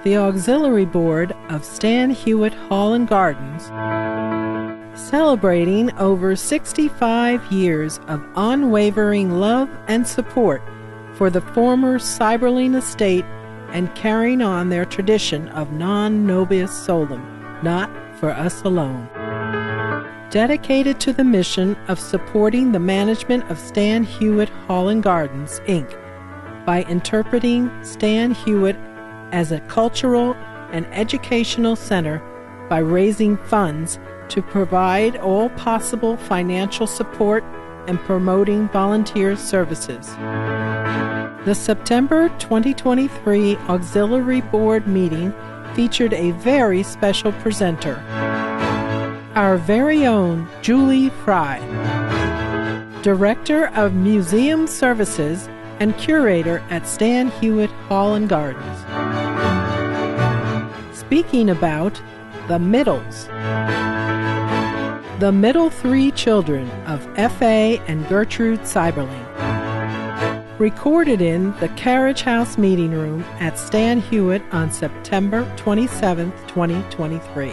the Auxiliary Board of Stan Hywet Hall and Gardens, celebrating over 65 years of unwavering love and support for the former Seiberling estate and carrying on their tradition of non nobis solum, not for us alone. Dedicated to the mission of supporting the management of Stan Hywet Hall and Gardens, Inc., by interpreting Stan Hywet as a cultural and educational center by raising funds to provide all possible financial support and promoting volunteer services. The September 2023 Auxiliary Board meeting featured a very special presenter, our very own Julie Frye, Director of Museum Services and Curator at Stan Hywet Hall and Gardens, speaking about the Middles, the middle three children of F.A. and Gertrude Seiberling, recorded in the Carriage House Meeting Room at Stan Hywet on September 27, 2023.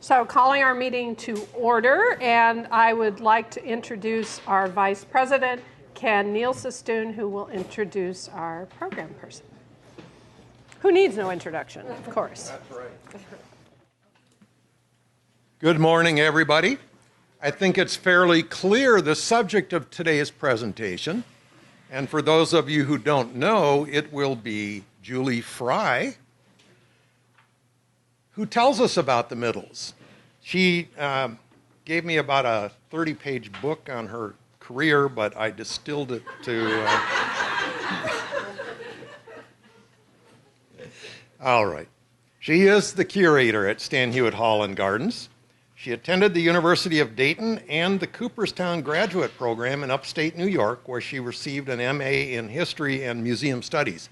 So calling our meeting to order, and I would like to introduce our Vice President, Ken Nielsestoon, who will introduce our program person, who needs no introduction, of course. That's right. Good morning, everybody. I think it's fairly clear the subject of today's presentation, and for those of you who don't know, it will be Julie Frye, who tells us about the Middles. She gave me about a 30-page book on her career, but I distilled it to... All right. She is the curator at Stan Hywet Hall and Gardens. She attended the University of Dayton and the Cooperstown Graduate Program in upstate New York, where she received an MA in History and Museum Studies.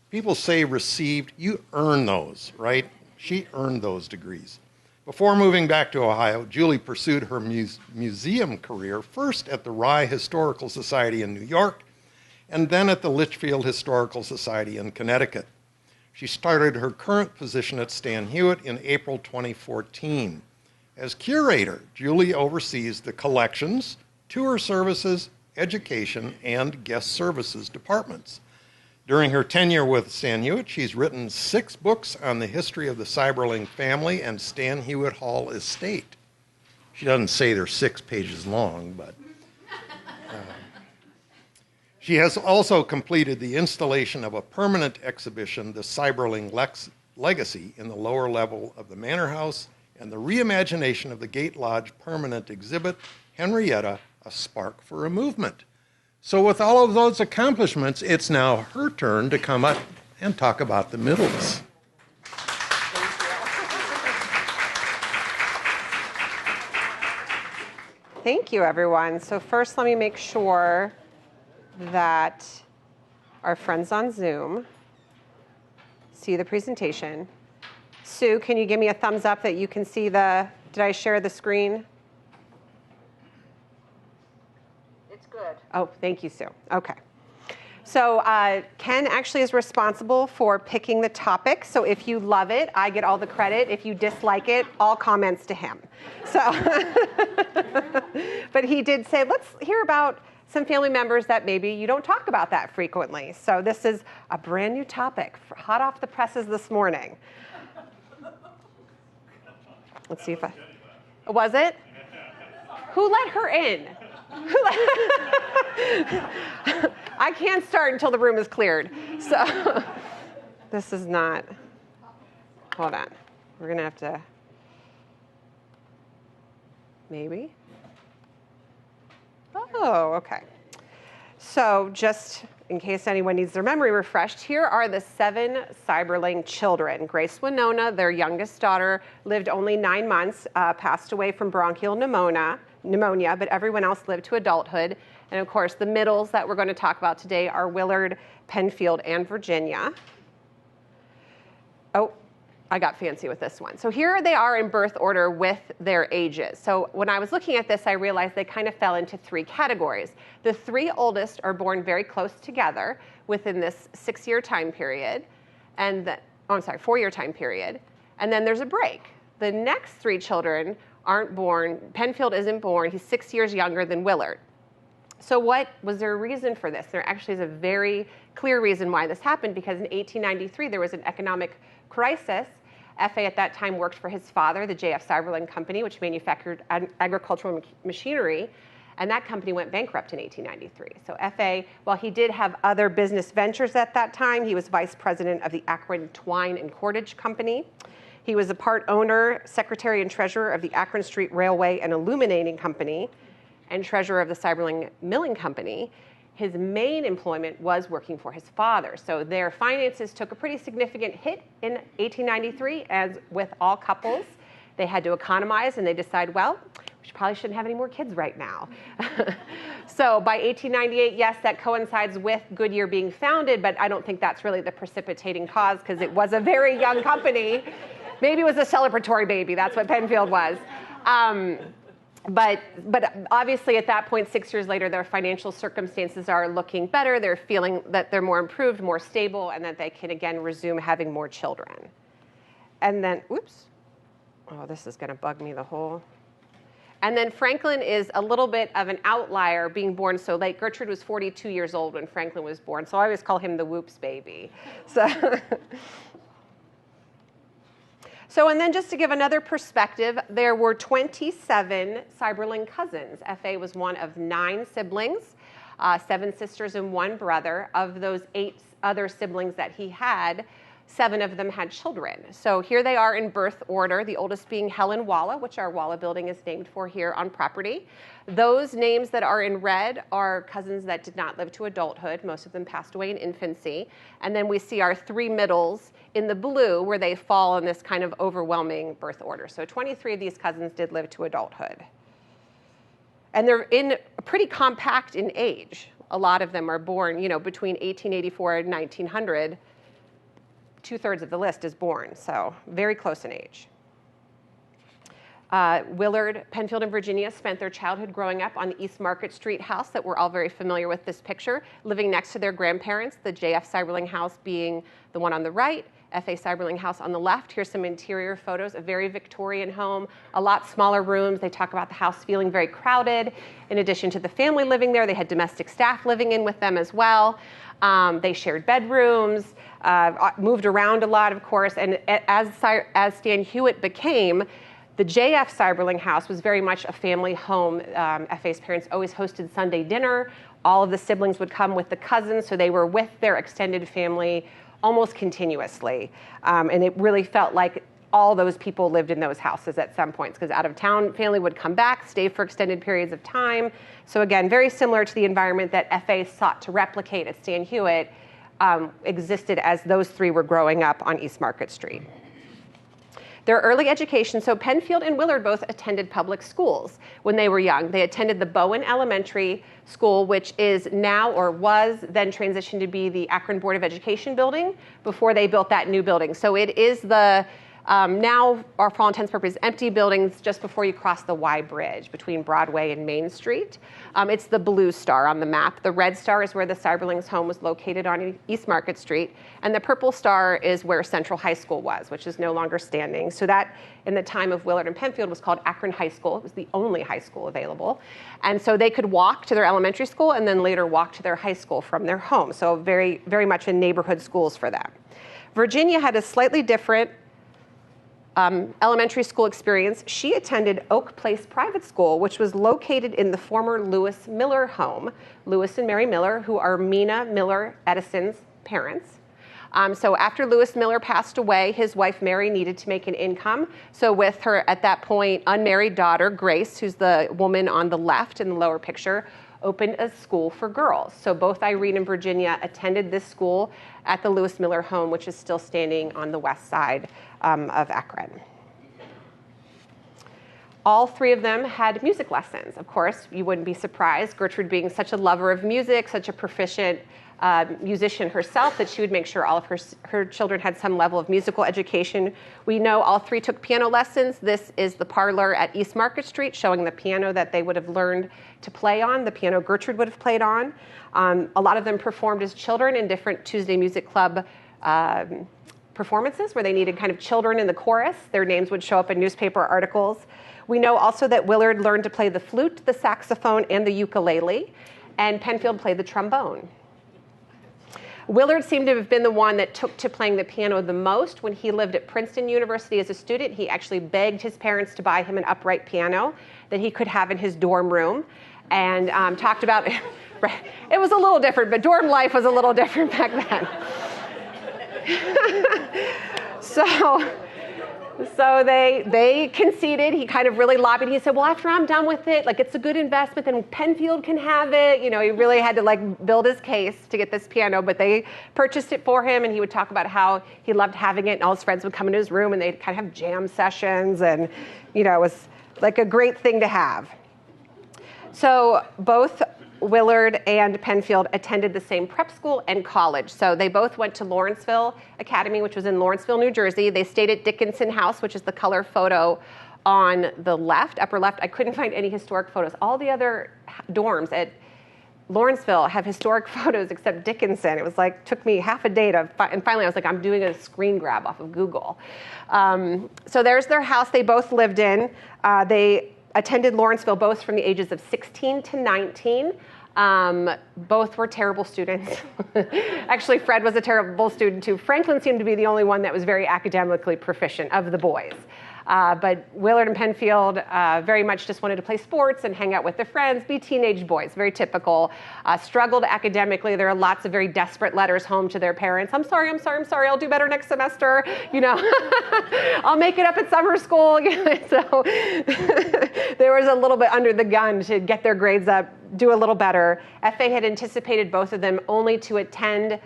People say received, you earn those, right? She earned those degrees. Before moving back to Ohio, Julie pursued her museum career first at the Rye Historical Society in New York and then at the Litchfield Historical Society in Connecticut. She started her current position at Stan Hywet in April 2014. As curator, Julie oversees the collections, tour services, education, and guest services departments. During her tenure with Stan Hywet, she's written 6 books on the history of the Seiberling family and Stan Hywet Hall estate. She doesn't say they're 6 pages long, but... She has also completed the installation of a permanent exhibition, The Seiberling Legacy, in the lower level of the Manor House, and the reimagination of the Gate Lodge permanent exhibit, Henrietta, A Spark for a Movement. So with all of those accomplishments, it's now her turn to come up and talk about the Middles. Thank you, everyone. So first, let me make sure that our friends on Zoom see the presentation. Sue, can you give me a thumbs up that you can see did I share the screen? It's good. Oh, thank you, Sue. Okay. So Ken actually is responsible for picking the topic. So if you love it, I get all the credit. If you dislike it, all comments to him. So, but he did say, let's hear about some family members that maybe you don't talk about that frequently. So this is a brand new topic, hot off the presses this morning. Let's see if was it? Who let her in? I can't start until the room is cleared. So this is not, hold on. We're gonna have to, maybe? Oh, okay. So just in case anyone needs their memory refreshed, here are the 7 Seiberling children. Grace Winona, their youngest daughter, lived only 9 months, passed away from bronchial pneumonia, but everyone else lived to adulthood. And of course, the Middles that we're going to talk about today are Willard, Penfield, and Virginia. Oh, I got fancy with this one. So here they are in birth order with their ages. So when I was looking at this, I realized they kind of fell into 3 categories. The 3 oldest are born very close together within this 6-year time period, and 4-year time period, and then there's a break. The next 3 children aren't born. Penfield isn't born. He's 6 years younger than Willard. So what was there a reason for this? There actually is a very clear reason why this happened, because in 1893 there was an economic crisis. F.A. at that time worked for his father, the J.F. Seiberling Company, which manufactured agricultural machinery, and that company went bankrupt in 1893. So F.A., while he did have other business ventures at that time, he was vice president of the Akron Twine and Cordage Company. He was a part owner, secretary, and treasurer of the Akron Street Railway and Illuminating Company, and treasurer of the Seiberling Milling Company. His main employment was working for his father. So their finances took a pretty significant hit in 1893, as with all couples. They had to economize, and they decided, well, we probably shouldn't have any more kids right now. So by 1898, yes, that coincides with Goodyear being founded, but I don't think that's really the precipitating cause, because it was a very young company. Maybe it was a celebratory baby. That's what Penfield was. But obviously at that point, 6 years later, their financial circumstances are looking better. They're feeling that they're more improved, more stable, and that they can again resume having more children. And then, oops. Oh, this is going to bug me the whole. And then Franklin is a little bit of an outlier, being born so late. Gertrude was 42 years old when Franklin was born, so I always call him the whoops baby. So, and then just to give another perspective, there were 27 Seiberling cousins. F.A. was one of 9 siblings, 7 sisters and 1 brother. Of those 8 other siblings that he had, 7 of them had children. So here they are in birth order, the oldest being Helen Walla, which our Walla building is named for here on property. Those names that are in red are cousins that did not live to adulthood. Most of them passed away in infancy. And then we see our 3 middles in the blue, where they fall in this kind of overwhelming birth order. So 23 of these cousins did live to adulthood. And they're pretty compact in age. A lot of them are born, between 1884 and 1900. 2/3 of the list is born, so very close in age. Willard, Penfield, and Virginia spent their childhood growing up on the East Market Street house that we're all very familiar with this picture, living next to their grandparents, the J.F. Seiberling house being the one on the right, F.A. Seiberling house on the left. Here's some interior photos, a very Victorian home, a lot smaller rooms. They talk about the house feeling very crowded. In addition to the family living there, they had domestic staff living in with them as well. They shared bedrooms, moved around a lot, of course, and as Stan Hywet became, the J.F. Seiberling house was very much a family home. F.A.'s parents always hosted Sunday dinner. All of the siblings would come with the cousins, so they were with their extended family almost continuously. And it really felt like all those people lived in those houses at some points, because out-of-town family would come back, stay for extended periods of time. So again, very similar to the environment that F.A. sought to replicate at Stan Hywet, existed as those 3 were growing up on East Market Street. Their early education, so Penfield and Willard both attended public schools when they were young. They attended the Bowen Elementary School, which is now, or was then transitioned to be the Akron Board of Education building before they built that new building. So it is the now, for all intents and purposes, empty buildings just before you cross the Y Bridge between Broadway and Main Street. It's the blue star on the map. The red star is where the Seiberlings' home was located on East Market Street. And the purple star is where Central High School was, which is no longer standing. So that, in the time of Willard and Penfield, was called Akron High School. It was the only high school available. And so they could walk to their elementary school and then later walk to their high school from their home. So very, very much in neighborhood schools for them. Virginia had a slightly different elementary school experience. She attended Oak Place Private School, which was located in the former Lewis Miller home. Lewis and Mary Miller, who are Mina Miller Edison's parents. So after Lewis Miller passed away, his wife Mary needed to make an income. So with her, at that point, unmarried daughter, Grace, who's the woman on the left in the lower picture, opened a school for girls. So both Irene and Virginia attended this school at the Lewis Miller home, which is still standing on the west side of Akron. All 3 of them had music lessons. Of course, you wouldn't be surprised, Gertrude being such a lover of music, such a proficient musician herself, that she would make sure all of her children had some level of musical education. We know all three took piano lessons. This is the parlor at East Market Street, showing the piano that they would have learned to play on, the piano Gertrude would have played on. A lot of them performed as children in different Tuesday Music Club performances where they needed kind of children in the chorus. Their names would show up in newspaper articles. We know also that Willard learned to play the flute, the saxophone, and the ukulele, and Penfield played the trombone. Willard seemed to have been the one that took to playing the piano the most. When he lived at Princeton University as a student, he actually begged his parents to buy him an upright piano that he could have in his dorm room, and talked about, it was a little different, but dorm life was a little different back then. So they conceded. He kind of really lobbied. He said, well, after I'm done with it, like, it's a good investment, then Penfield can have it. You know, he really had to like build his case to get this piano, but they purchased it for him, and he would talk about how he loved having it, and all his friends would come into his room and they'd kind of have jam sessions, and, you know, it was like a great thing to have. So both Willard and Penfield attended the same prep school and college. So they both went to Lawrenceville Academy, which was in Lawrenceville, New Jersey. They stayed at Dickinson House, which is the color photo on the left, upper left. I couldn't find any historic photos. All the other dorms at Lawrenceville have historic photos except Dickinson. It was like, took me half a day and finally I was like, I'm doing a screen grab off of Google. So there's their house they both lived in. They attended Lawrenceville both from the ages of 16 to 19. Both were terrible students. Actually, Fred was a terrible student too. Franklin seemed to be the only one that was very academically proficient of the boys. But Willard and Penfield very much just wanted to play sports and hang out with their friends, be teenage boys, very typical. Struggled academically. There are lots of very desperate letters home to their parents. I'm sorry, I'll do better next semester. You know, I'll make it up at summer school. So there was a little bit under the gun to get their grades up, do a little better. FA had anticipated both of them only to attend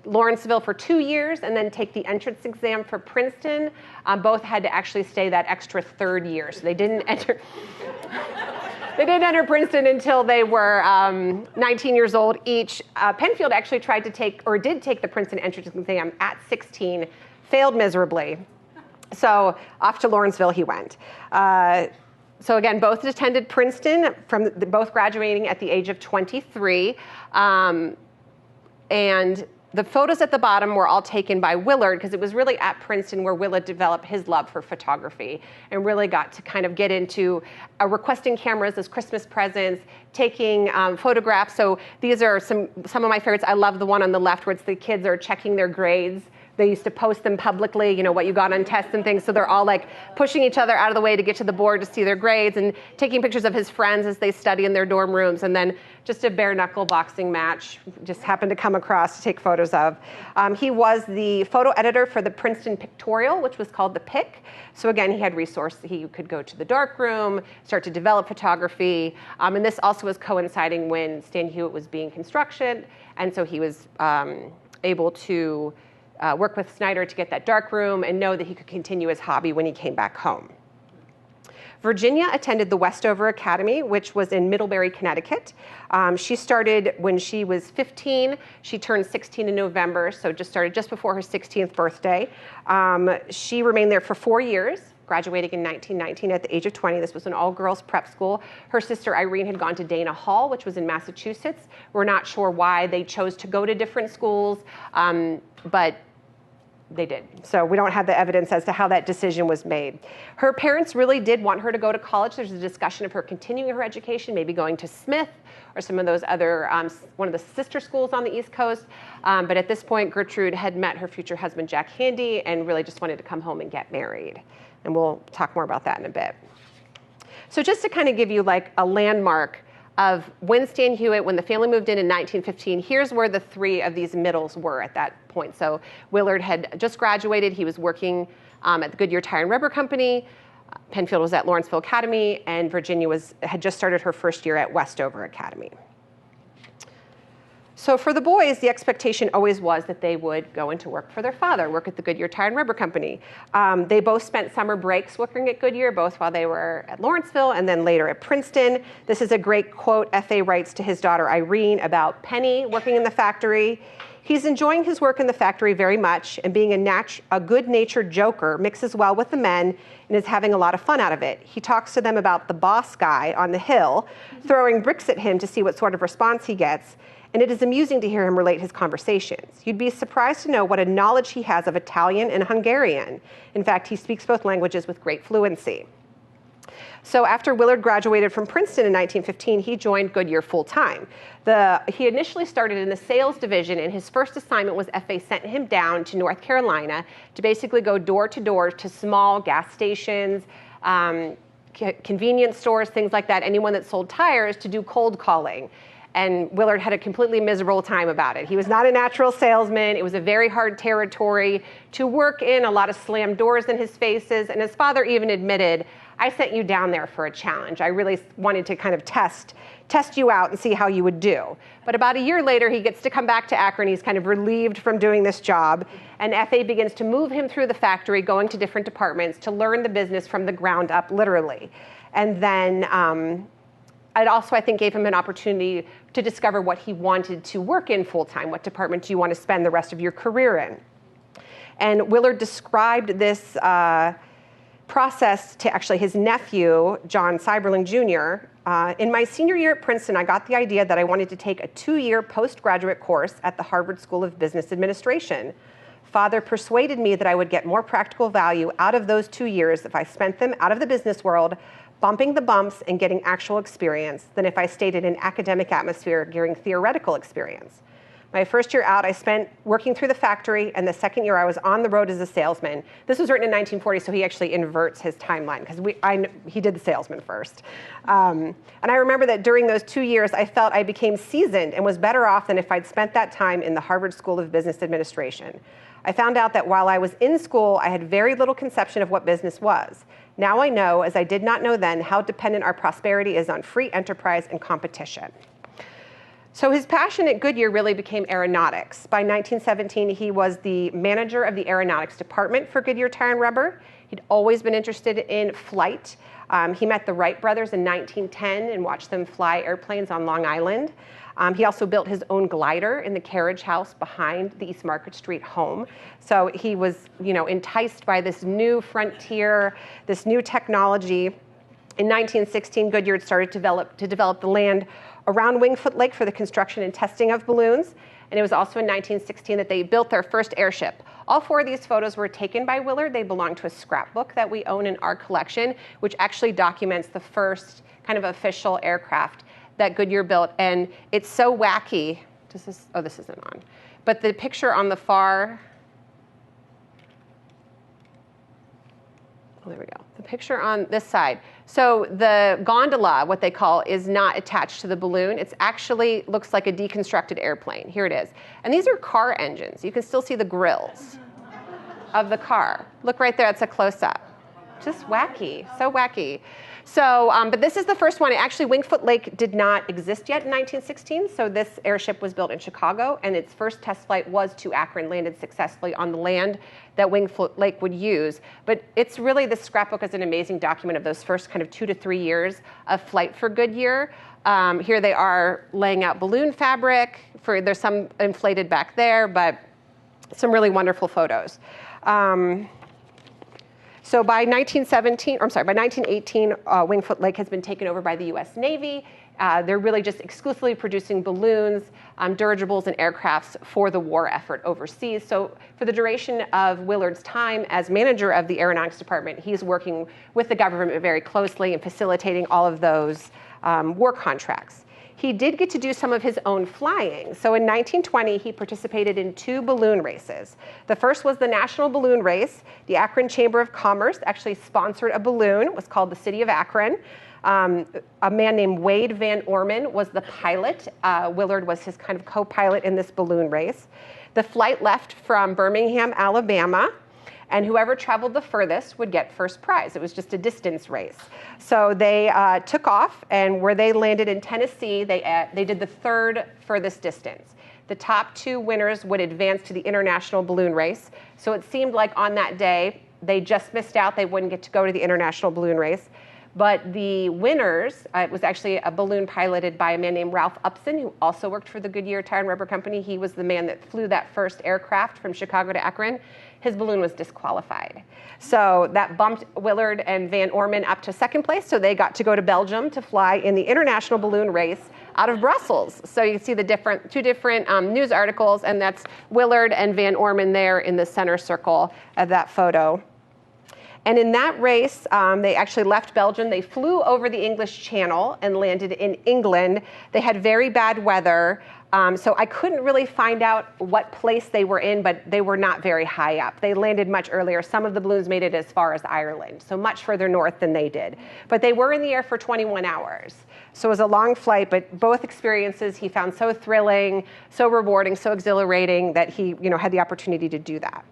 Lawrenceville for 2 years and then take the entrance exam for Princeton. Both had to actually stay that extra third year. So they didn't enter Princeton until they were 19 years old each. Penfield actually did take the Princeton entrance exam at 16, failed miserably. So off to Lawrenceville he went. So again, both attended Princeton, both graduating at the age of 23. And the photos at the bottom were all taken by Willard, because it was really at Princeton where Willard developed his love for photography and really got to kind of get into requesting cameras as Christmas presents, taking photographs. So these are some of my favorites. I love the one on the left where it's the kids are checking their grades. They used to post them publicly, you know, what you got on tests and things. So they're all like pushing each other out of the way to get to the board to see their grades, and taking pictures of his friends as they study in their dorm rooms. And then just a bare knuckle boxing match just happened to come across to take photos of. He was the photo editor for the Princeton Pictorial, which was called the Pic. So again, he had resources. He could go to the darkroom, start to develop photography. And this also was coinciding when Stan Hywet was being constructed. And so he was able to work with Snyder to get that dark room and know that he could continue his hobby when he came back home. Virginia attended the Westover Academy, which was in Middlebury, Connecticut. She started when she was 15. She turned 16 in November, so started just before her 16th birthday. She remained there for 4 years, graduating in 1919 at the age of 20. This was an all-girls prep school. Her sister Irene had gone to Dana Hall, which was in Massachusetts. We're not sure why they chose to go to different schools, but they did. So we don't have the evidence as to how that decision was made. Her parents really did want her to go to college. There's a discussion of her continuing her education, maybe going to Smith or some of those other, one of the sister schools on the East Coast. But at this point, Gertrude had met her future husband, Jack Handy, and really just wanted to come home and get married. And we'll talk more about that in a bit. So just to kind of give you like a landmark of when Stan Hywet, when the family moved in 1915, here's where the three of these middles were at that point. So Willard had just graduated. He was working at the Goodyear Tire and Rubber Company. Penfield was at Lawrenceville Academy, and Virginia had just started her first year at Westover Academy. So for the boys, the expectation always was that they would go into work for their father, work at the Goodyear Tire and Rubber Company. They both spent summer breaks working at Goodyear, both while they were at Lawrenceville and then later at Princeton. This is a great quote F.A. writes to his daughter Irene about Penny working in the factory. He's enjoying his work in the factory very much, and being a good-natured joker mixes well with the men and is having a lot of fun out of it. He talks to them about the boss guy on the hill, throwing bricks at him to see what sort of response he gets, and it is amusing to hear him relate his conversations. You'd be surprised to know what a knowledge he has of Italian and Hungarian. In fact, he speaks both languages with great fluency. So after Willard graduated from Princeton in 1915, he joined Goodyear full-time. He initially started in the sales division, and his first assignment was FA sent him down to North Carolina to basically go door to door to small gas stations, convenience stores, things like that, anyone that sold tires, to do cold calling. And Willard had a completely miserable time about it. He was not a natural salesman. It was a very hard territory to work in, a lot of slammed doors in his faces. And his father even admitted, I sent you down there for a challenge. I really wanted to kind of test you out and see how you would do. But about a year later, he gets to come back to Akron. He's kind of relieved from doing this job. And FA begins to move him through the factory, going to different departments to learn the business from the ground up, literally. And then it also, I think, gave him an opportunity to discover what he wanted to work in full-time. What department do you want to spend the rest of your career in? And Willard described this process to actually his nephew, John Seiberling Jr. In my senior year at Princeton, I got the idea that I wanted to take a 2-year postgraduate course at the Harvard School of Business Administration. Father persuaded me that I would get more practical value out of those 2 years if I spent them out of the business world, bumping the bumps and getting actual experience, than if I stayed in an academic atmosphere getting theoretical experience. My first year out, I spent working through the factory, and the second year I was on the road as a salesman. This was written in 1940, so he actually inverts his timeline, because he did the salesman first. And I remember that during those 2 years, I felt I became seasoned and was better off than if I'd spent that time in the Harvard School of Business Administration. I found out that while I was in school, I had very little conception of what business was. Now I know, as I did not know then, how dependent our prosperity is on free enterprise and competition. So his passion at Goodyear really became aeronautics. By 1917, he was the manager of the aeronautics department for Goodyear Tire and Rubber. He'd always been interested in flight. He met the Wright brothers in 1910 and watched them fly airplanes on Long Island. He also built his own glider in the carriage house behind the East Market Street home. So he was, enticed by this new frontier, this new technology. In 1916, Goodyear started to develop the land around Wingfoot Lake for the construction and testing of balloons. And it was also in 1916 that they built their first airship. All 4 of these photos were taken by Willard. They belong to a scrapbook that we own in our collection, which actually documents the first kind of official aircraft that Goodyear built. And it's so wacky. This isn't on. But the picture on the far, there we go. The picture on this side. So the gondola, what they call, is not attached to the balloon. It's actually looks like a deconstructed airplane. Here it is. And these are car engines. You can still see the grills of the car. Look right there. It's a close-up. Just wacky. So wacky. So, but this is the first one. Actually, Wingfoot Lake did not exist yet in 1916, so this airship was built in Chicago, and its first test flight was to Akron, landed successfully on the land that Wingfoot Lake would use. But it's really, this scrapbook is an amazing document of those first kind of 2 to 3 years of flight for Goodyear. Here they are laying out balloon fabric. There's some inflated back there, but some really wonderful photos. So by 1918, Wingfoot Lake has been taken over by the U.S. Navy. They're really just exclusively producing balloons, dirigibles, and aircrafts for the war effort overseas. So for the duration of Willard's time as manager of the aeronautics department, he's working with the government very closely and facilitating all of those war contracts. He did get to do some of his own flying. So in 1920, he participated in 2 balloon races. The first was the National Balloon Race. The Akron Chamber of Commerce actually sponsored a balloon. It was called the City of Akron. A man named Wade Van Orman was the pilot. Willard was his kind of co-pilot in this balloon race. The flight left from Birmingham, Alabama, and whoever traveled the furthest would get first prize. It was just a distance race. So they took off, and where they landed in Tennessee, they did the 3rd furthest distance. The top 2 winners would advance to the international balloon race. So it seemed like on that day, they just missed out. They wouldn't get to go to the international balloon race. But the winners, it was actually a balloon piloted by a man named Ralph Upson, who also worked for the Goodyear Tire and Rubber Company. He was the man that flew that first aircraft from Chicago to Akron. His balloon was disqualified. So that bumped Willard and Van Orman up to second place, so they got to go to Belgium to fly in the international balloon race out of Brussels. So you can see the two different news articles, and that's Willard and Van Orman there in the center circle of that photo. And in that race, they actually left Belgium. They flew over the English Channel and landed in England. They had very bad weather. So I couldn't really find out what place they were in, but they were not very high up. They landed much earlier. Some of the balloons made it as far as Ireland, so much further north than they did. But they were in the air for 21 hours. So it was a long flight, but both experiences he found so thrilling, so rewarding, so exhilarating that he had the opportunity to do that.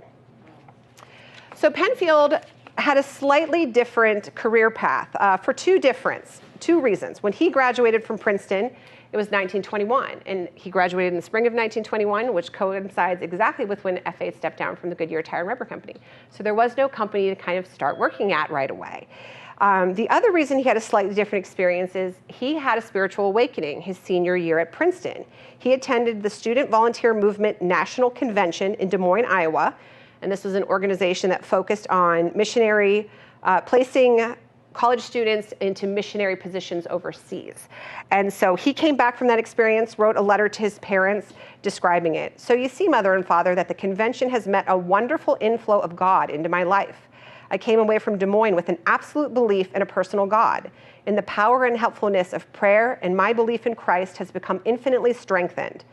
So Penfield had a slightly different career path for two reasons. When he graduated from Princeton, it was 1921, and he graduated in the spring of 1921, which coincides exactly with when FA stepped down from the Goodyear Tire and Rubber Company. So there was no company to kind of start working at right away. The other reason he had a slightly different experience is he had a spiritual awakening his senior year at Princeton. He attended the Student Volunteer Movement National Convention in Des Moines, Iowa, and this was an organization that focused on placing college students into missionary positions overseas. And so he came back from that experience, wrote a letter to his parents describing it. So you see, Mother and Father, that the convention has met a wonderful inflow of God into my life. I came away from Des Moines with an absolute belief in a personal God, in the power and helpfulness of prayer, and my belief in Christ has become infinitely strengthened.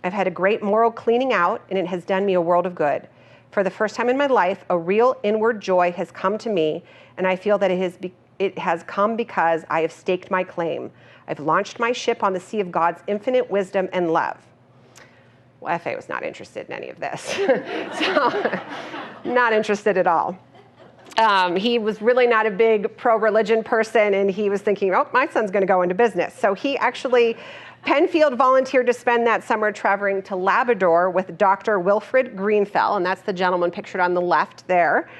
I've had a great moral cleaning out, and it has done me a world of good. For the first time in my life, a real inward joy has come to me, and I feel that it has come because I have staked my claim. I've launched my ship on the sea of God's infinite wisdom and love. Well, FA was not interested in any of this. So, not interested at all. He was really not a big pro-religion person, and he was thinking, oh, my son's going to go into business. So Penfield volunteered to spend that summer traveling to Labrador with Dr. Wilfred Greenfell, and that's the gentleman pictured on the left there.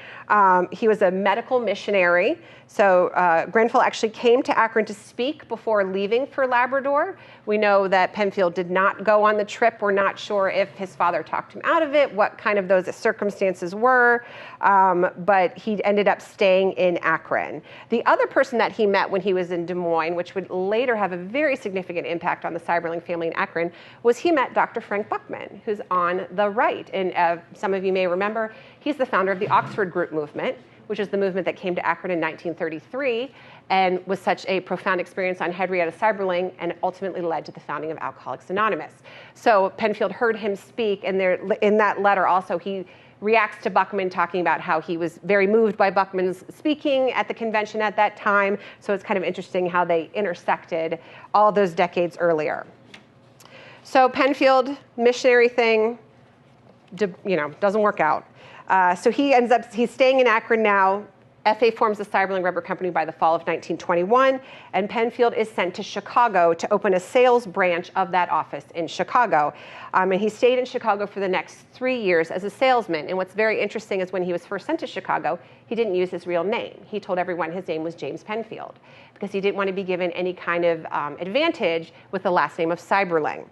He was a medical missionary. So Greenfell actually came to Akron to speak before leaving for Labrador. We know that Penfield did not go on the trip. We're not sure if his father talked him out of it, what kind of those circumstances were, but he ended up staying in Akron. The other person that he met when he was in Des Moines, which would later have a very significant impact on the Seiberling family in Akron, was he met Dr. Frank Buckman, who's on the right. And some of you may remember, he's the founder of the Oxford Group movement, which is the movement that came to Akron in 1933 and was such a profound experience on Henrietta Seiberling and ultimately led to the founding of Alcoholics Anonymous. So Penfield heard him speak, and in that letter also he reacts to Buckman talking about how he was very moved by Buckman's speaking at the convention at that time. So it's kind of interesting how they intersected all those decades earlier. So Penfield, missionary thing, doesn't work out. So he's staying in Akron now. FA forms the Seiberling Rubber Company by the fall of 1921, and Penfield is sent to Chicago to open a sales branch of that office in Chicago. And he stayed in Chicago for the next 3 years as a salesman. And what's very interesting is when he was first sent to Chicago, he didn't use his real name. He told everyone his name was James Penfield because he didn't want to be given any kind of advantage with the last name of Seiberling.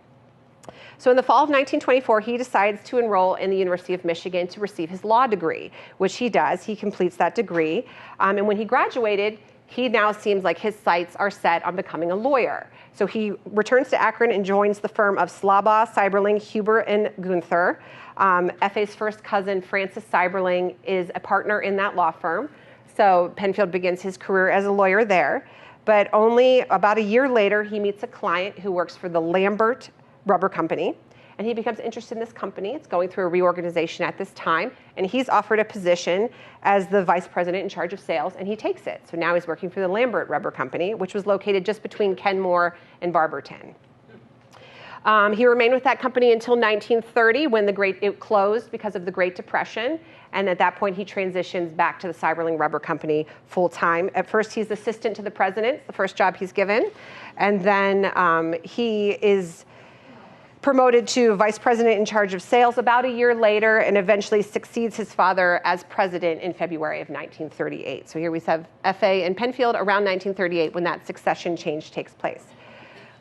So in the fall of 1924, he decides to enroll in the University of Michigan to receive his law degree, which he does. He completes that degree. And when he graduated, he now seems like his sights are set on becoming a lawyer. So he returns to Akron and joins the firm of Slabach, Seiberling, Huber, and Gunther. FA's first cousin, Francis Seiberling, is a partner in that law firm. So Penfield begins his career as a lawyer there. But only about a year later, he meets a client who works for the Lambert Rubber Company, and he becomes interested in this company. It's going through a reorganization at this time, and he's offered a position as the vice president in charge of sales, and he takes it. So now he's working for the Lambert Rubber Company, which was located just between Kenmore and Barberton. He remained with that company until 1930 when it closed because of the Great Depression. And at that point, he transitions back to the Seiberling Rubber Company full-time. At first, he's assistant to the president, the first job he's given. And then he is promoted to vice president in charge of sales about a year later, and eventually succeeds his father as president in February of 1938. So here we have F.A. and Penfield around 1938 when that succession change takes place.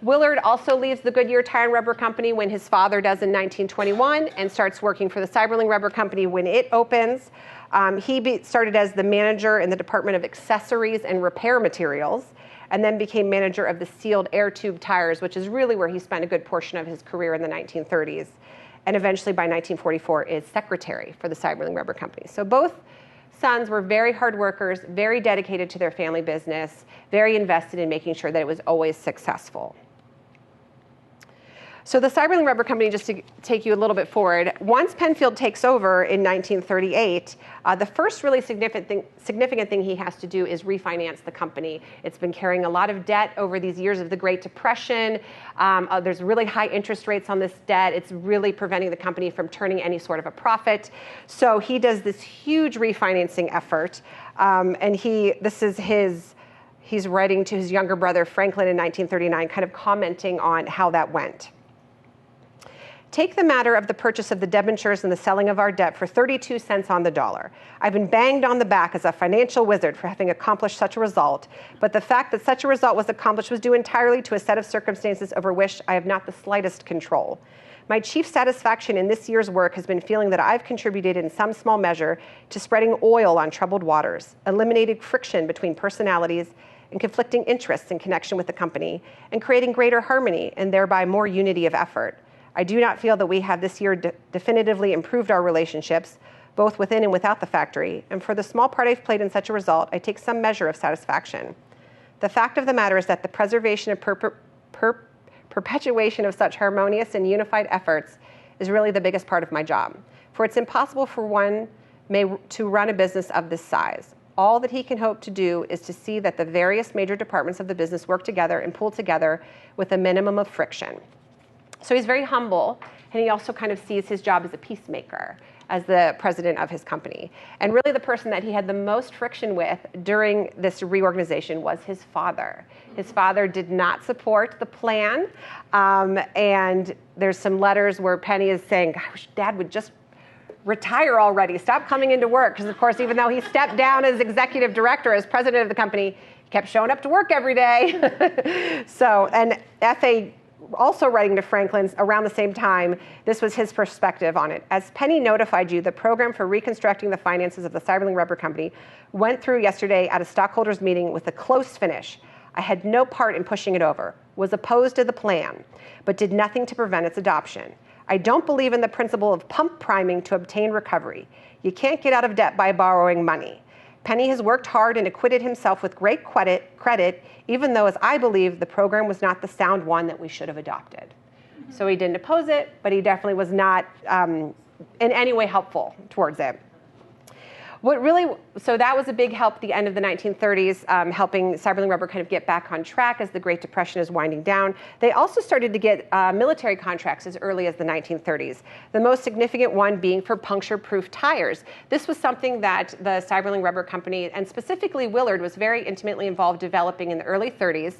Willard also leaves the Goodyear Tire and Rubber Company when his father does in 1921 and starts working for the Seiberling Rubber Company when it opens. He started as the manager in the Department of Accessories and Repair Materials, and then became manager of the sealed air tube tires, which is really where he spent a good portion of his career in the 1930s. And eventually by 1944 is secretary for the Seiberling Rubber Company. So both sons were very hard workers, very dedicated to their family business, very invested in making sure that it was always successful. So the Seiberling Rubber Company, just to take you a little bit forward, once Penfield takes over in 1938, the first really significant thing he has to do is refinance the company. It's been carrying a lot of debt over these years of the Great Depression. There's really high interest rates on this debt. It's really preventing the company from turning any sort of a profit. So he does this huge refinancing effort, and he's writing to his younger brother Franklin in 1939, kind of commenting on how that went. Take the matter of the purchase of the debentures and the selling of our debt for 32 cents on the dollar. I've been banged on the back as a financial wizard for having accomplished such a result, but the fact that such a result was accomplished was due entirely to a set of circumstances over which I have not the slightest control. My chief satisfaction in this year's work has been feeling that I've contributed in some small measure to spreading oil on troubled waters, eliminated friction between personalities and conflicting interests in connection with the company, and creating greater harmony and thereby more unity of effort. I do not feel that we have this year definitively improved our relationships, both within and without the factory, and for the small part I've played in such a result, I take some measure of satisfaction. The fact of the matter is that the preservation and perpetuation of such harmonious and unified efforts is really the biggest part of my job, for it's impossible for one to run a business of this size. All that he can hope to do is to see that the various major departments of the business work together and pull together with a minimum of friction. So he's very humble, and he also kind of sees his job as a peacemaker, as the president of his company. And really the person that he had the most friction with during this reorganization was his father. His father did not support the plan, and there's some letters where Penny is saying, I wish Dad would just retire already, stop coming into work. Because of course, even though he stepped down as executive director, as president of the company, he kept showing up to work every day. So, and F.A. also writing to Franklin around the same time, this was his perspective on it. As Penny notified you, the program for reconstructing the finances of the Seiberling Rubber Company went through yesterday at a stockholders meeting with a close finish. I had no part in pushing it over, was opposed to the plan, but did nothing to prevent its adoption. I don't believe in the principle of pump priming to obtain recovery. You can't get out of debt by borrowing money. Penny has worked hard and acquitted himself with great credit, even though, as I believe, the program was not the sound one that we should have adopted. So he didn't oppose it, but he definitely was not in any way helpful towards it. So that was a big help at the end of the 1930s, helping Seiberling Rubber kind of get back on track as the Great Depression is winding down. They also started to get military contracts as early as the 1930s, the most significant one being for puncture-proof tires. This was something that the Seiberling Rubber Company, and specifically Willard, was very intimately involved developing in the early 30s,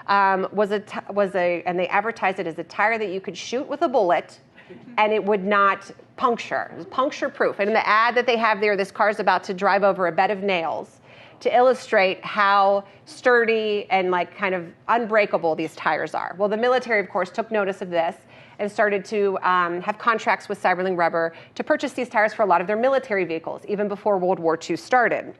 and they advertised it as a tire that you could shoot with a bullet and it would not puncture. It was puncture-proof. And in the ad that they have there, this car is about to drive over a bed of nails to illustrate how sturdy and like kind of unbreakable these tires are. Well, the military, of course, took notice of this and started to have contracts with Seiberling Rubber to purchase these tires for a lot of their military vehicles, even before World War II started.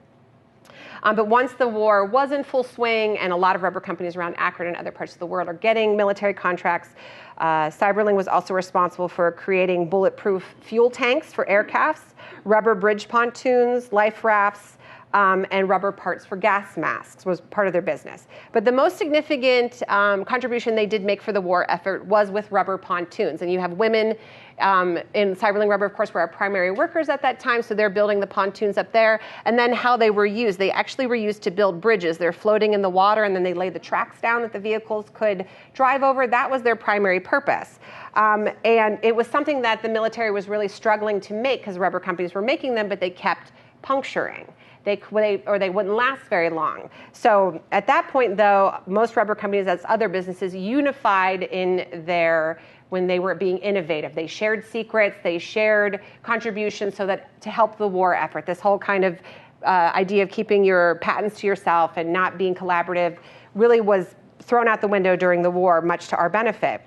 But once the war was in full swing and a lot of rubber companies around Akron and other parts of the world are getting military contracts, Seiberling was also responsible for creating bulletproof fuel tanks for aircrafts, rubber bridge pontoons, life rafts, and rubber parts for gas masks was part of their business. But the most significant contribution they did make for the war effort was with rubber pontoons. And you have women in Seiberling Rubber, of course, were our primary workers at that time, so they're building the pontoons up there. And then how they were used. They actually were used to build bridges. They're floating in the water, and then they laid the tracks down that the vehicles could drive over. That was their primary purpose. And it was something that the military was really struggling to make because rubber companies were making them, but they kept puncturing. They wouldn't last very long. So at that point, though, most rubber companies, as other businesses, unified in their when they were being innovative. They shared secrets, they shared contributions so that to help the war effort. This whole kind of idea of keeping your patents to yourself and not being collaborative really was thrown out the window during the war, much to our benefit.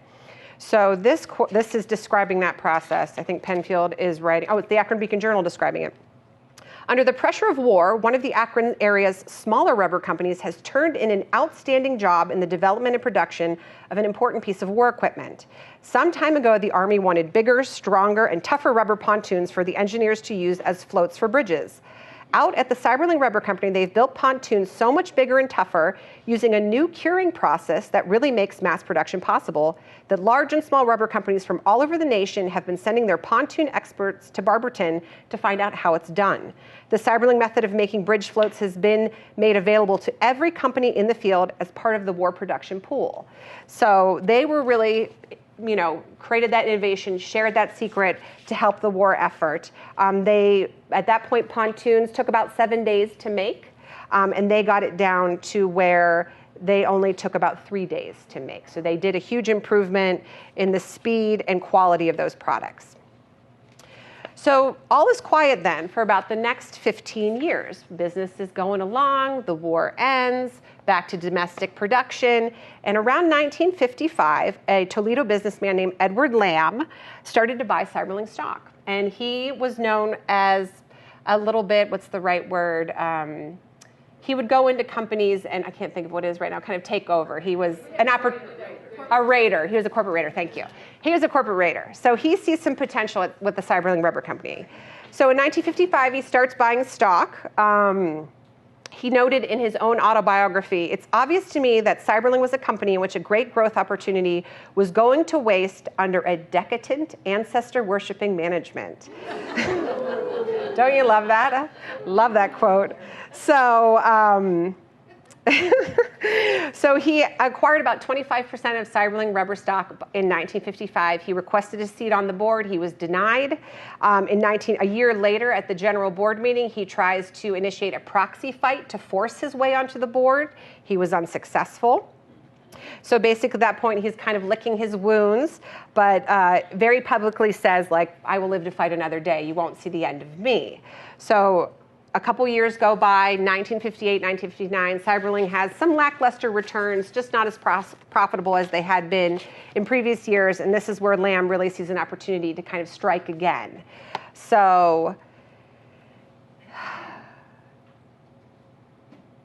So this is describing that process. I think Penfield is writing, it's the Akron Beacon-Journal describing it. Under the pressure of war, one of the Akron area's smaller rubber companies has turned in an outstanding job in the development and production of an important piece of war equipment. Some time ago, the Army wanted bigger, stronger, and tougher rubber pontoons for the engineers to use as floats for bridges. Out at the Seiberling Rubber Company, they've built pontoons so much bigger and tougher using a new curing process that really makes mass production possible that large and small rubber companies from all over the nation have been sending their pontoon experts to Barberton to find out how it's done. The Seiberling method of making bridge floats has been made available to every company in the field as part of the war production pool. So they were really, created that innovation, shared that secret to help the war effort. At that point, pontoons took about 7 days to make, and they got it down to where they only took about 3 days to make. So they did a huge improvement in the speed and quality of those products. So all is quiet then for about the next 15 years. Business is going along, the war ends, back to domestic production. And around 1955, a Toledo businessman named Edward Lamb started to buy Seiberling stock. And he was known as a little bit, what's the right word? He would go into companies, and I can't think of what it is right now, kind of take over. He was a raider. He was a corporate raider, thank you. He was a corporate raider. So he sees some potential with the Seiberling Rubber Company. So in 1955, he starts buying stock. He noted in his own autobiography, "It's obvious to me that Seiberling was a company in which a great growth opportunity was going to waste under a decadent, ancestor-worshipping management." Don't you love that? Love that quote. So, so he acquired about 25% of Seiberling rubber stock in 1955. He requested a seat on the board. He was denied. A year later at the general board meeting, he tries to initiate a proxy fight to force his way onto the board. He was unsuccessful. So basically at that point, he's kind of licking his wounds, but very publicly says, I will live to fight another day. You won't see the end of me. So a couple years go by, 1958, 1959, Seiberling has some lackluster returns, just not as profitable as they had been in previous years, and this is where Lamb really sees an opportunity to kind of strike again. So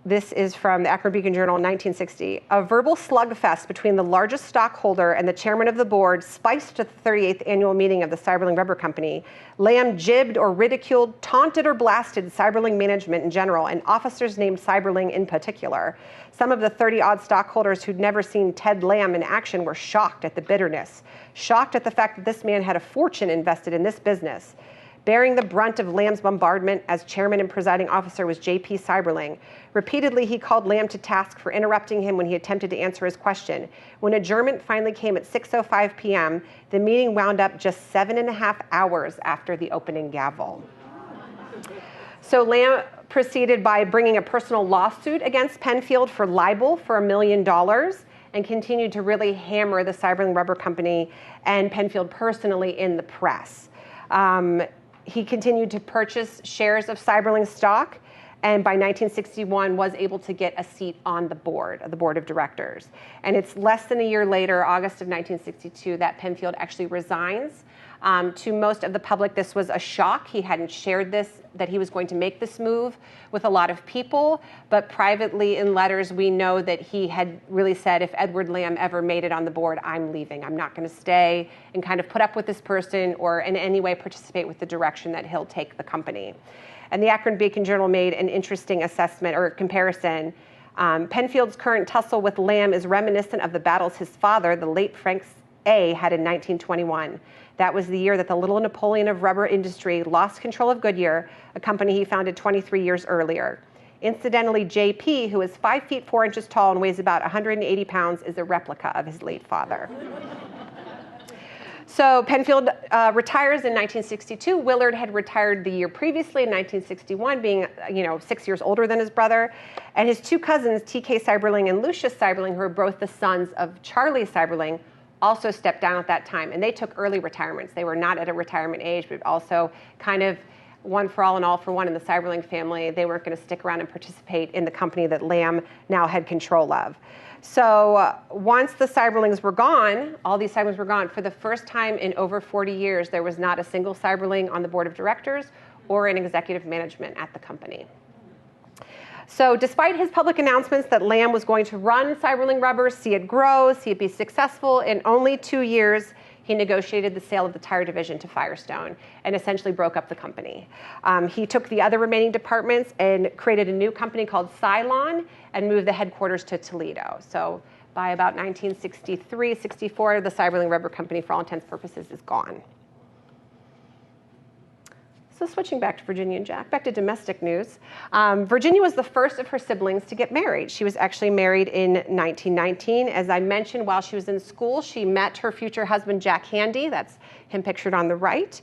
this is from the Akron Beacon-Journal in 1960. A verbal slugfest between the largest stockholder and the chairman of the board spiced the 38th annual meeting of the Seiberling Rubber Company. Lamb jibbed or ridiculed, taunted or blasted Seiberling management in general, and officers named Seiberling in particular. Some of the 30-odd stockholders who'd never seen Ted Lamb in action were shocked at the bitterness, shocked at the fact that this man had a fortune invested in this business. Bearing the brunt of Lamb's bombardment as chairman and presiding officer was J.P. Seiberling. Repeatedly, he called Lamb to task for interrupting him when he attempted to answer his question. When adjournment finally came at 6:05 p.m., the meeting wound up just 7.5 hours after the opening gavel. So Lamb proceeded by bringing a personal lawsuit against Penfield for libel for $1 million and continued to really hammer the Seiberling Rubber Company and Penfield personally in the press. He continued to purchase shares of Seiberling stock, and by 1961 was able to get a seat on the board of directors. And it's less than a year later, August of 1962, that Penfield actually resigns. To most of the public, this was a shock. He hadn't shared this, that he was going to make this move with a lot of people, but privately in letters, we know that he had really said, if Edward Lamb ever made it on the board, I'm leaving. I'm not going to stay and kind of put up with this person or in any way participate with the direction that he'll take the company. And the Akron Beacon-Journal made an interesting assessment or comparison. Penfield's current tussle with Lamb is reminiscent of the battles his father, the late Frank A., had in 1921. That was the year that the little Napoleon of rubber industry lost control of Goodyear, a company he founded 23 years earlier. Incidentally, J.P., who is 5 feet 4 inches tall and weighs about 180 pounds, is a replica of his late father. So Penfield retires in 1962. Willard had retired the year previously in 1961, being 6 years older than his brother. And his two cousins, T.K. Seiberling and Lucius Seiberling, who are both the sons of Charlie Seiberling, also stepped down at that time, and they took early retirements. They were not at a retirement age, but also kind of one for all and all for one in the Seiberling family. They weren't going to stick around and participate in the company that Lamb now had control of. So once the Seiberlings were gone, all these Seiberlings were gone, for the first time in over 40 years, there was not a single Seiberling on the board of directors or in executive management at the company. So despite his public announcements that Lamb was going to run Seiberling Rubber, see it grow, see it be successful, in only 2 years, he negotiated the sale of the tire division to Firestone and essentially broke up the company. He took the other remaining departments and created a new company called Cylon and moved the headquarters to Toledo. So by about 1963, 64, the Seiberling Rubber Company, for all intents and purposes, is gone. So switching back to Virginia and Jack, back to domestic news. Virginia was the first of her siblings to get married. She was actually married in 1919. As I mentioned, while she was in school, she met her future husband, Jack Handy. That's him pictured on the right.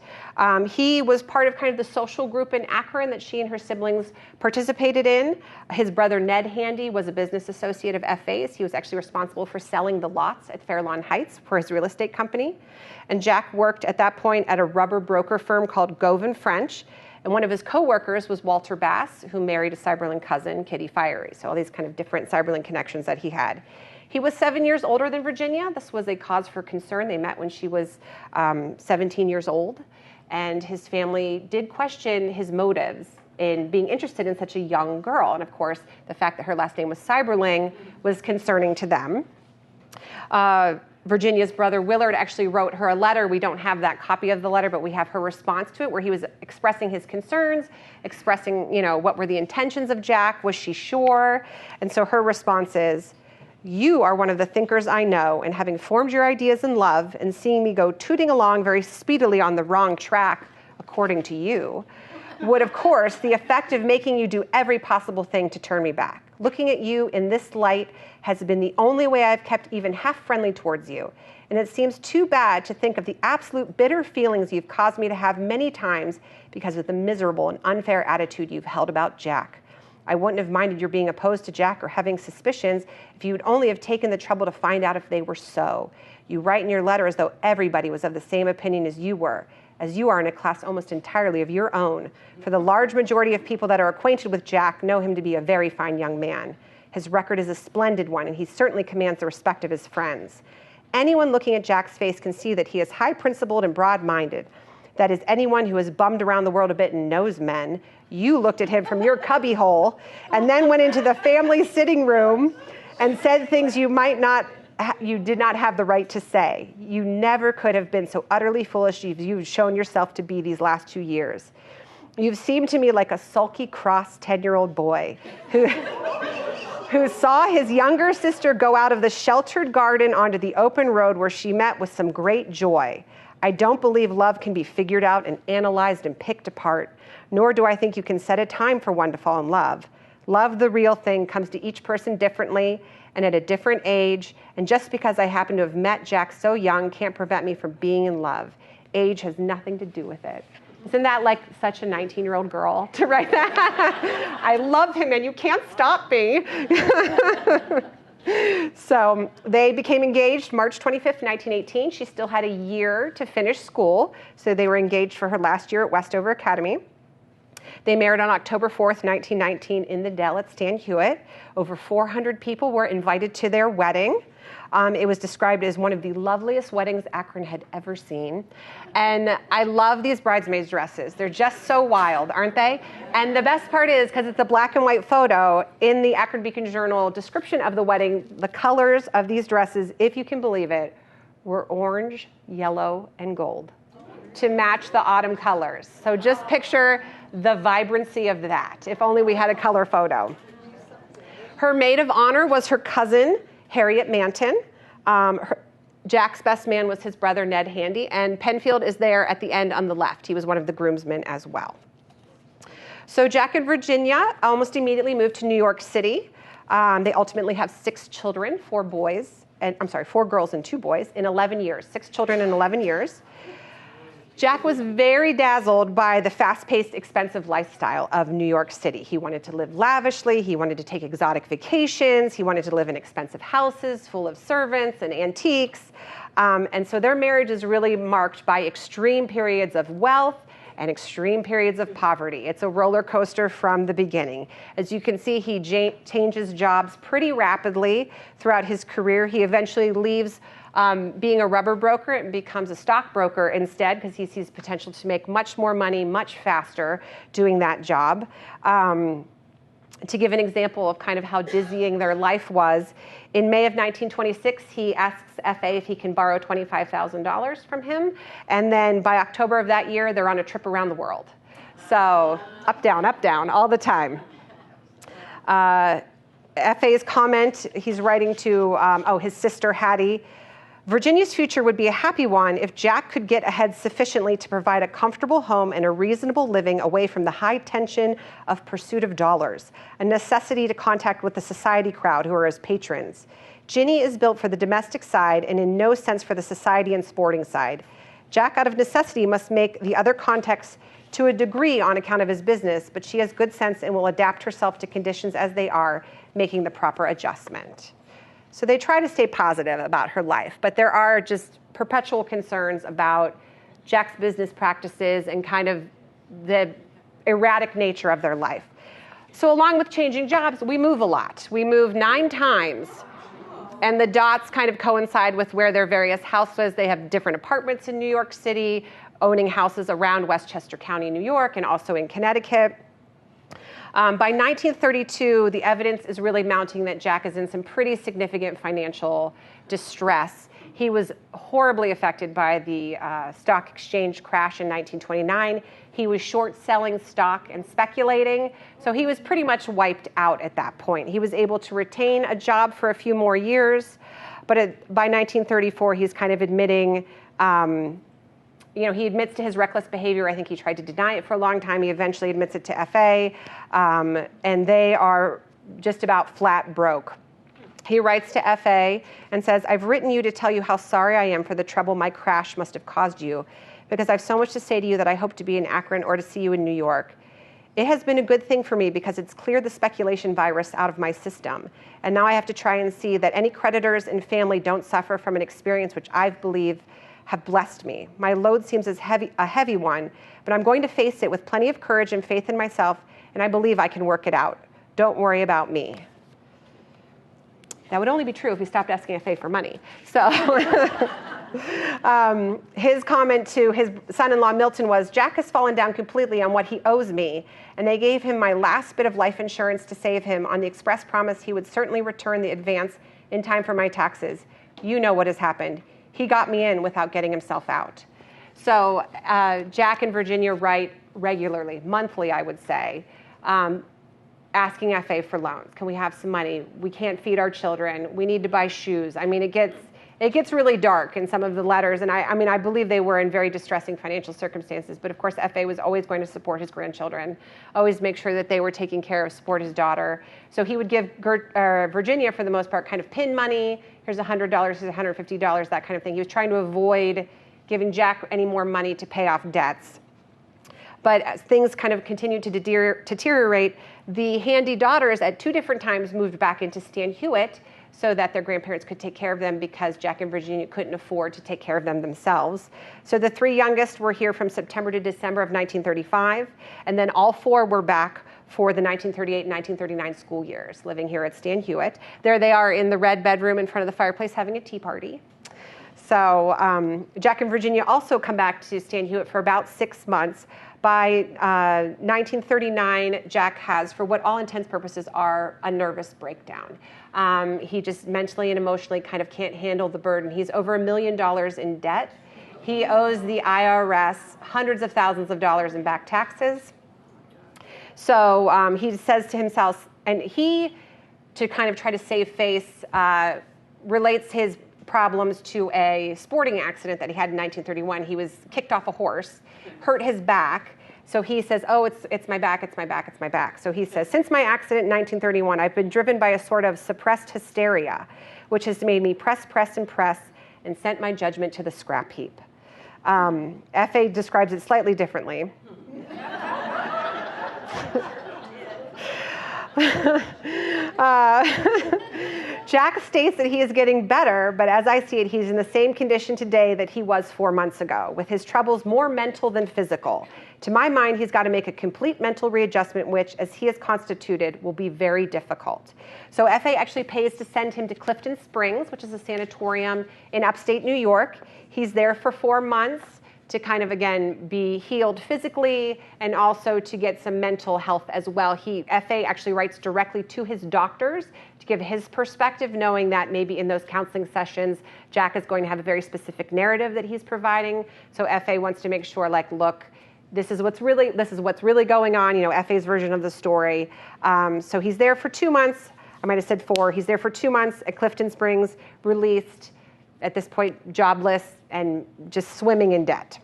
He was part of kind of the social group in Akron that she and her siblings participated in. His brother, Ned Handy, was a business associate of FA's. He was actually responsible for selling the lots at Fairlawn Heights for his real estate company. And Jack worked at that point at a rubber broker firm called Gove & French. And one of his co-workers was Walter Bass, who married a Seiberling cousin, Kitty Fiery. So all these kind of different Seiberling connections that he had. He was 7 years older than Virginia. This was a cause for concern. They met when she was 17 years old. And his family did question his motives in being interested in such a young girl. And of course, the fact that her last name was Seiberling was concerning to them. Virginia's brother Willard actually wrote her a letter. We don't have that copy of the letter, but we have her response to it, where he was expressing his concerns, expressing, what were the intentions of Jack? Was she sure? And so her response is, "You are one of the thinkers I know, and having formed your ideas in love and seeing me go tooting along very speedily on the wrong track, according to you, would, of course, the effect of making you do every possible thing to turn me back. Looking at you in this light has been the only way I've kept even half friendly towards you. And it seems too bad to think of the absolute bitter feelings you've caused me to have many times because of the miserable and unfair attitude you've held about Jack. I wouldn't have minded your being opposed to Jack or having suspicions if you'd only have taken the trouble to find out if they were so. You write in your letter as though everybody was of the same opinion as you were, as you are in a class almost entirely of your own. For the large majority of people that are acquainted with Jack know him to be a very fine young man. His record is a splendid one, and he certainly commands the respect of his friends. Anyone looking at Jack's face can see that he is high-principled and broad-minded. That is, anyone who has bummed around the world a bit and knows men. You looked at him from your cubbyhole and then went into the family sitting room and said things you did not have the right to say. You never could have been so utterly foolish as you've shown yourself to be these last 2 years. You've seemed to me like a sulky, cross 10-year-old boy who saw his younger sister go out of the sheltered garden onto the open road where she met with some great joy. I don't believe love can be figured out and analyzed and picked apart, nor do I think you can set a time for one to fall in love. Love, the real thing, comes to each person differently and at a different age, and just because I happen to have met Jack so young can't prevent me from being in love. Age has nothing to do with it." Isn't that like such a 19-year-old girl to write that? I love him and you can't stop me. So they became engaged March 25th, 1918. She still had a year to finish school, so they were engaged for her last year at Westover Academy. They married on October 4th, 1919 in the Dell at Stan Hywet. Over 400 people were invited to their wedding. It was described as one of the loveliest weddings Akron had ever seen. And I love these bridesmaids' dresses. They're just so wild, aren't they? And the best part is, because it's a black and white photo, in the Akron Beacon Journal description of the wedding, the colors of these dresses, if you can believe it, were orange, yellow, and gold to match the autumn colors. So just picture the vibrancy of that, if only we had a color photo. Her maid of honor was her cousin, Harriet Manton. Jack's best man was his brother, Ned Handy, and Penfield is there at the end on the left. He was one of the groomsmen as well. So Jack and Virginia almost immediately moved to New York City. They ultimately have 6 children, 4 girls and 2 boys in 11 years, 6 children in 11 years. Jack was very dazzled by the fast-paced, expensive lifestyle of New York City. He wanted to live lavishly. He wanted to take exotic vacations. He wanted to live in expensive houses full of servants and antiques. And so their marriage is really marked by extreme periods of wealth and extreme periods of poverty. It's a roller coaster from the beginning. As you can see, he changes jobs pretty rapidly throughout his career. He eventually leaves being a rubber broker and becomes a stockbroker instead, because he sees potential to make much more money much faster doing that job. To give an example of kind of how dizzying their life was, in May of 1926, he asks FA if he can borrow $25,000 from him. And then by October of that year, they're on a trip around the world. So up, down, all the time. FA's comment, he's writing to his sister Hattie. Virginia's future would be a happy one if Jack could get ahead sufficiently to provide a comfortable home and a reasonable living away from the high tension of pursuit of dollars, a necessity to contact with the society crowd who are his patrons. Ginny is built for the domestic side and in no sense for the society and sporting side. Jack, out of necessity, must make the other contacts to a degree on account of his business, but she has good sense and will adapt herself to conditions as they are, making the proper adjustment. So they try to stay positive about her life, but there are just perpetual concerns about Jack's business practices and kind of the erratic nature of their life. So along with changing jobs, we move a lot. We move 9 times, and the dots kind of coincide with where their various houses. They have different apartments in New York City, owning houses around Westchester County, New York, and also in Connecticut. By 1932, the evidence is really mounting that Jack is in some pretty significant financial distress. He was horribly affected by the stock exchange crash in 1929. He was short selling stock and speculating, so he was pretty much wiped out at that point. He was able to retain a job for a few more years, but by 1934, he's kind of admitting he admits to his reckless behavior. I think he tried to deny it for a long time. He eventually admits it to FA, and they are just about flat broke. He writes to FA and says, "I've written you to tell you how sorry I am for the trouble my crash must have caused you, because I've so much to say to you that I hope to be in Akron or to see you in New York. It has been a good thing for me because it's cleared the speculation virus out of my system. And now I have to try and see that any creditors and family don't suffer from an experience which I believe have blessed me. My load seems a heavy one, but I'm going to face it with plenty of courage and faith in myself, and I believe I can work it out. Don't worry about me." That would only be true if he stopped asking FA for money. So his comment to his son-in-law Milton was, "Jack has fallen down completely on what he owes me, and they gave him my last bit of life insurance to save him on the express promise he would certainly return the advance in time for my taxes. You know what has happened. He got me in without getting himself out." So Jack and Virginia write regularly, monthly, I would say, asking FA for loans. Can we have some money? We can't feed our children. We need to buy shoes. I mean, it gets really dark in some of the letters, and I believe they were in very distressing financial circumstances, but of course FA was always going to support his grandchildren, always make sure that they were taken care of, support his daughter. So he would give Virginia, for the most part, kind of pin money. Here's $100, here's $150, that kind of thing. He was trying to avoid giving Jack any more money to pay off debts. But as things kind of continued to deteriorate, the handy daughters at 2 different times moved back into Stan Hywet so that their grandparents could take care of them, because Jack and Virginia couldn't afford to take care of them themselves. So the 3 youngest were here from September to December of 1935, and then all 4 were back for the 1938 and 1939 school years, living here at Stan Hywet. There they are in the red bedroom in front of the fireplace having a tea party. So Jack and Virginia also come back to Stan Hywet for about 6 months. By 1939, Jack has, for what all intents and purposes are, a nervous breakdown. He just mentally and emotionally kind of can't handle the burden. He's over $1 million in debt. He owes the IRS hundreds of thousands of dollars in back taxes. So he says to himself, and he, to kind of try to save face, relates his problems to a sporting accident that he had in 1931. He was kicked off a horse, hurt his back. So he says, "Oh, it's my back, it's my back, it's my back." So he says, "Since my accident in 1931, I've been driven by a sort of suppressed hysteria, which has made me press, and sent my judgment to the scrap heap." FA describes it slightly differently. Jack states that he is getting better, but as I see it, he's in the same condition today that he was 4 months ago, with his troubles more mental than physical. To my mind, he's got to make a complete mental readjustment, which, as he is constituted, will be very difficult. So FA actually pays to send him to Clifton Springs, which is a sanatorium in upstate New York. He's there for 4 months to kind of, again, be healed physically and also to get some mental health as well. FA actually writes directly to his doctors to give his perspective, knowing that maybe in those counseling sessions, Jack is going to have a very specific narrative that he's providing. So FA wants to make sure, like, look, this is what's really going on, FA's version of the story. So he's there for 2 months. I might have said 4. He's there for 2 months at Clifton Springs, released, at this point jobless and just swimming in debt.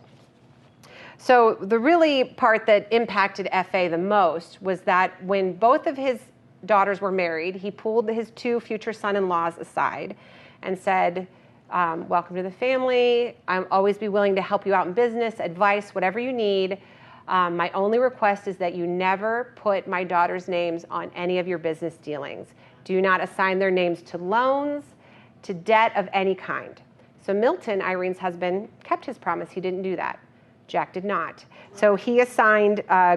So the really part that impacted FA the most was that when both of his daughters were married, he pulled his 2 future son-in-laws aside and said, welcome to the family. I'll always be willing to help you out in business, advice, whatever you need. My only request is that you never put my daughters' names on any of your business dealings. Do not assign their names to loans, to debt of any kind. So Milton, Irene's husband, kept his promise. He didn't do that. Jack did not. So he assigned I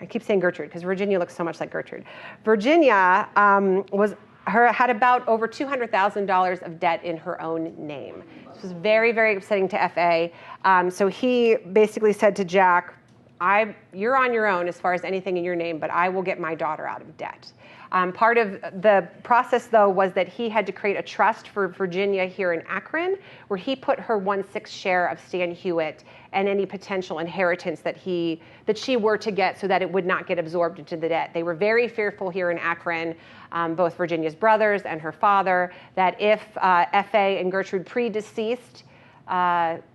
keep saying Gertrude because Virginia looks so much like Gertrude. Virginia had about over $200,000 of debt in her own name. This was very, very upsetting to FA. So he basically said to Jack, you're on your own as far as anything in your name, but I will get my daughter out of debt. Part of the process, though, was that he had to create a trust for Virginia here in Akron, where he put her 1/6 share of Stan Hywet and any potential inheritance that she were to get, so that it would not get absorbed into the debt. They were very fearful here in Akron, both Virginia's brothers and her father, that if FA and Gertrude predeceased,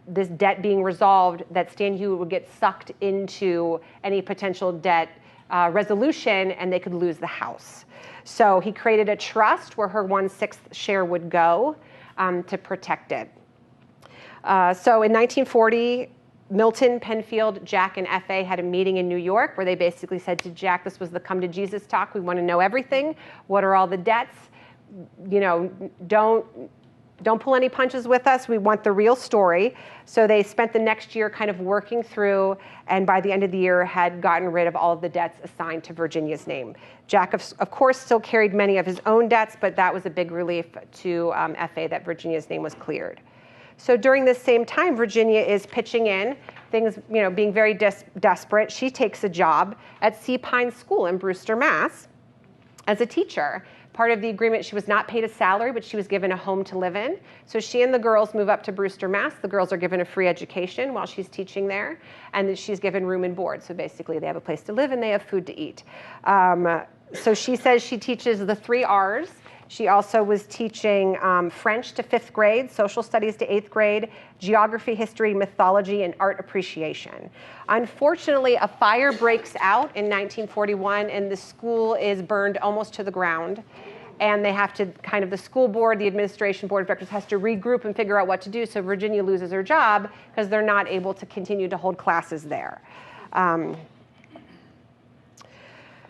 this debt being resolved, that Stan Hywet would get sucked into any potential debt resolution and they could lose the house. So he created a trust where her 1/6 share would go to protect it. So in 1940, Milton, Penfield, Jack, and FA had a meeting in New York where they basically said to Jack, this was the come to Jesus talk. We want to know everything. What are all the debts? Don't pull any punches with us. We want the real story. So they spent the next year kind of working through, and by the end of the year had gotten rid of all of the debts assigned to Virginia's name. Jack, of course, still carried many of his own debts, but that was a big relief to FA that Virginia's name was cleared. So during this same time, Virginia is pitching in, things, being very desperate. She takes a job at Sea Pine School in Brewster, Mass. as a teacher. Part of the agreement, she was not paid a salary, but she was given a home to live in. So she and the girls move up to Brewster, Mass. The girls are given a free education while she's teaching there, and she's given room and board. So basically, they have a place to live and they have food to eat. So she says she teaches the 3 R's. She also was teaching French to 5th grade, social studies to 8th grade, geography, history, mythology, and art appreciation. Unfortunately, a fire breaks out in 1941, and the school is burned almost to the ground. And they have to the school board, the administration board of directors has to regroup and figure out what to do. So Virginia loses her job because they're not able to continue to hold classes there.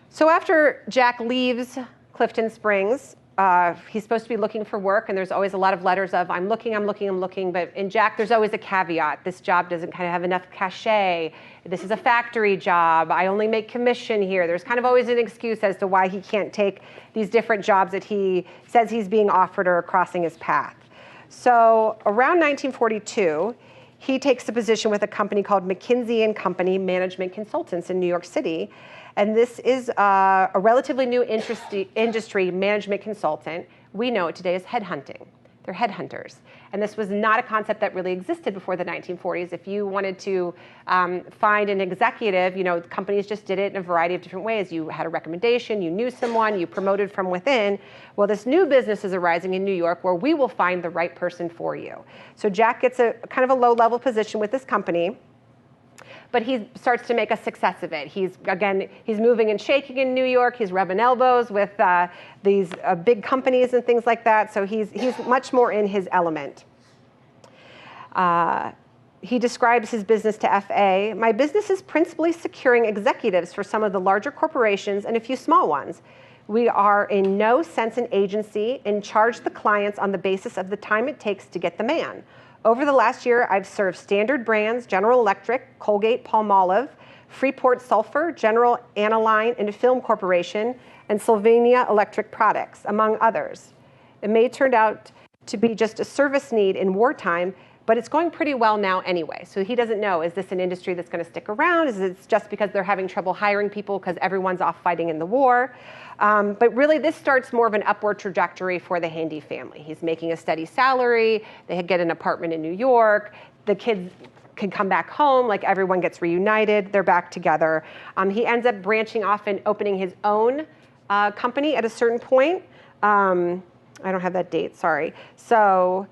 So after Jack leaves Clifton Springs, he's supposed to be looking for work, and there's always a lot of letters of, I'm looking, but in Jack, there's always a caveat. This job doesn't have enough cachet. This is a factory job. I only make commission here. There's always an excuse as to why he can't take these different jobs that he says he's being offered or crossing his path. So around 1942, he takes a position with a company called McKinsey & Company Management Consultants in New York City. And this is a relatively new industry, management consultant. We know it today as headhunting. They're headhunters. And this was not a concept that really existed before the 1940s. If you wanted to find an executive, companies just did it in a variety of different ways. You had a recommendation, you knew someone, you promoted from within. Well, this new business is arising in New York where we will find the right person for you. So Jack gets a a low-level position with this company. But he starts to make a success of it. He's moving and shaking in New York. He's rubbing elbows with these big companies and things like that. So he's much more in his element. He describes his business to FA. My business is principally securing executives for some of the larger corporations and a few small ones. We are in no sense an agency and charge the clients on the basis of the time it takes to get the man. Over the last year, I've served standard brands, General Electric, Colgate, Palmolive, Freeport Sulphur, General Aniline and Film Corporation, and Sylvania Electric Products, among others. It may turn out to be just a service need in wartime, but it's going pretty well now anyway. So he doesn't know, is this an industry that's going to stick around? Is it just because they're having trouble hiring people because everyone's off fighting in the war? But really, this starts more of an upward trajectory for the Handy family. He's making a steady salary. They get an apartment in New York. The kids can come back home, like everyone gets reunited. They're back together. He ends up branching off and opening his own company at a certain point. I don't have that date, sorry. So,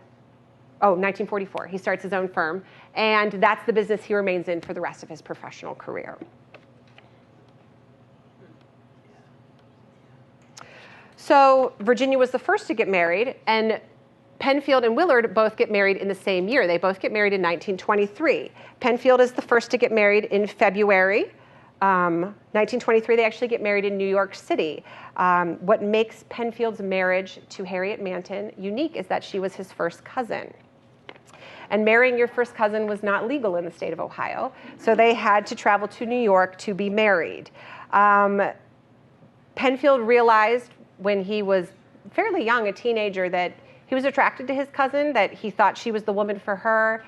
1944, he starts his own firm, and that's the business he remains in for the rest of his professional career. So Virginia was the first to get married, and Penfield and Willard both get married in the same year. They both get married in 1923. Penfield is the first to get married in February. 1923, they actually get married in New York City. What makes Penfield's marriage to Harriet Manton unique is that she was his first cousin. And marrying your first cousin was not legal in the state of Ohio, so they had to travel to New York to be married. Penfield realized when he was fairly young, a teenager, that he was attracted to his cousin, that he thought she was the woman for her.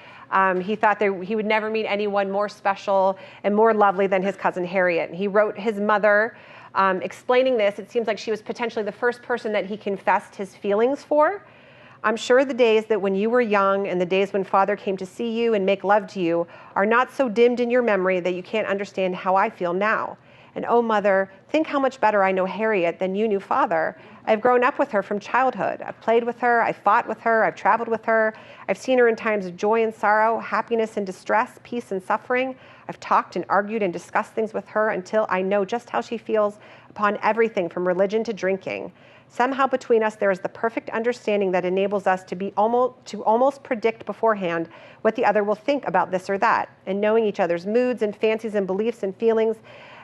He thought he would never meet anyone more special and more lovely than his cousin Harriet. He wrote his mother explaining this. It seems like she was potentially the first person that he confessed his feelings for. I'm sure the days that when you were young and the days when Father came to see you and make love to you are not so dimmed in your memory that you can't understand how I feel now. And oh, Mother, think how much better I know Harriet than you knew Father. I've grown up with her from childhood. I've played with her. I've fought with her. I've traveled with her. I've seen her in times of joy and sorrow, happiness and distress, peace and suffering. I've talked and argued and discussed things with her until I know just how she feels upon everything from religion to drinking. Somehow between us there is the perfect understanding that enables us to almost predict beforehand what the other will think about this or that, and knowing each other's moods and fancies and beliefs and feelings.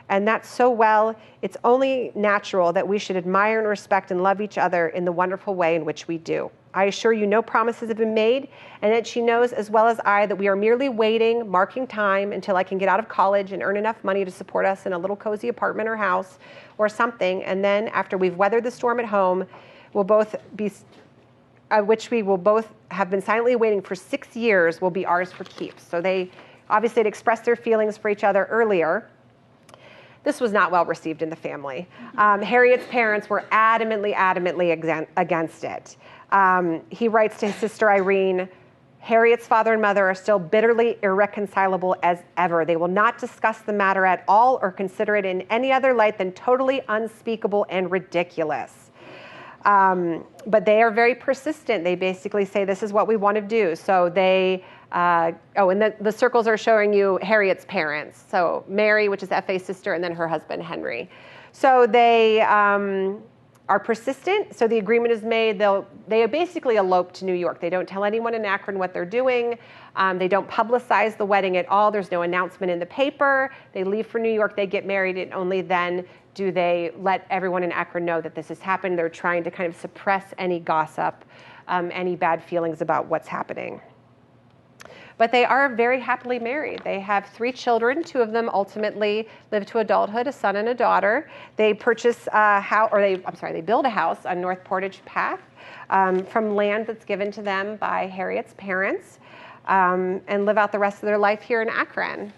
And that's so well, it's only natural that we should admire and respect and love each other in the wonderful way in which we do. I assure you no promises have been made, and that she knows as well as I that we are merely waiting, marking time until I can get out of college and earn enough money to support us in a little cozy apartment or house or something. And then after we've weathered the storm at home, we'll both be, which we will both have been silently waiting for 6 years, will be ours for keeps. So they obviously had expressed their feelings for each other earlier. This was not well received in the family. Harriet's parents were adamantly against it. He writes to his sister Irene, Harriet's father and mother are still bitterly irreconcilable as ever. They will not discuss the matter at all or consider it in any other light than totally unspeakable and ridiculous. But they are very persistent. They basically say, this is what we want to do. So they, and the circles are showing you Harriet's parents. So Mary, which is F.A.'s sister, and then her husband, Henry. So they are persistent. So the agreement is made. They basically elope to New York. They don't tell anyone in Akron what they're doing. They don't publicize the wedding at all. There's no announcement in the paper. They leave for New York. They get married, and only then do they let everyone in Akron know that this has happened. They're trying to kind of suppress any gossip, any bad feelings about what's happening. But they are very happily married. They have 3 children. 2 of them ultimately live to adulthood, a son and a daughter. They purchase a house, they build a house on North Portage Path from land that's given to them by Harriet's parents, and live out the rest of their life here in Akron.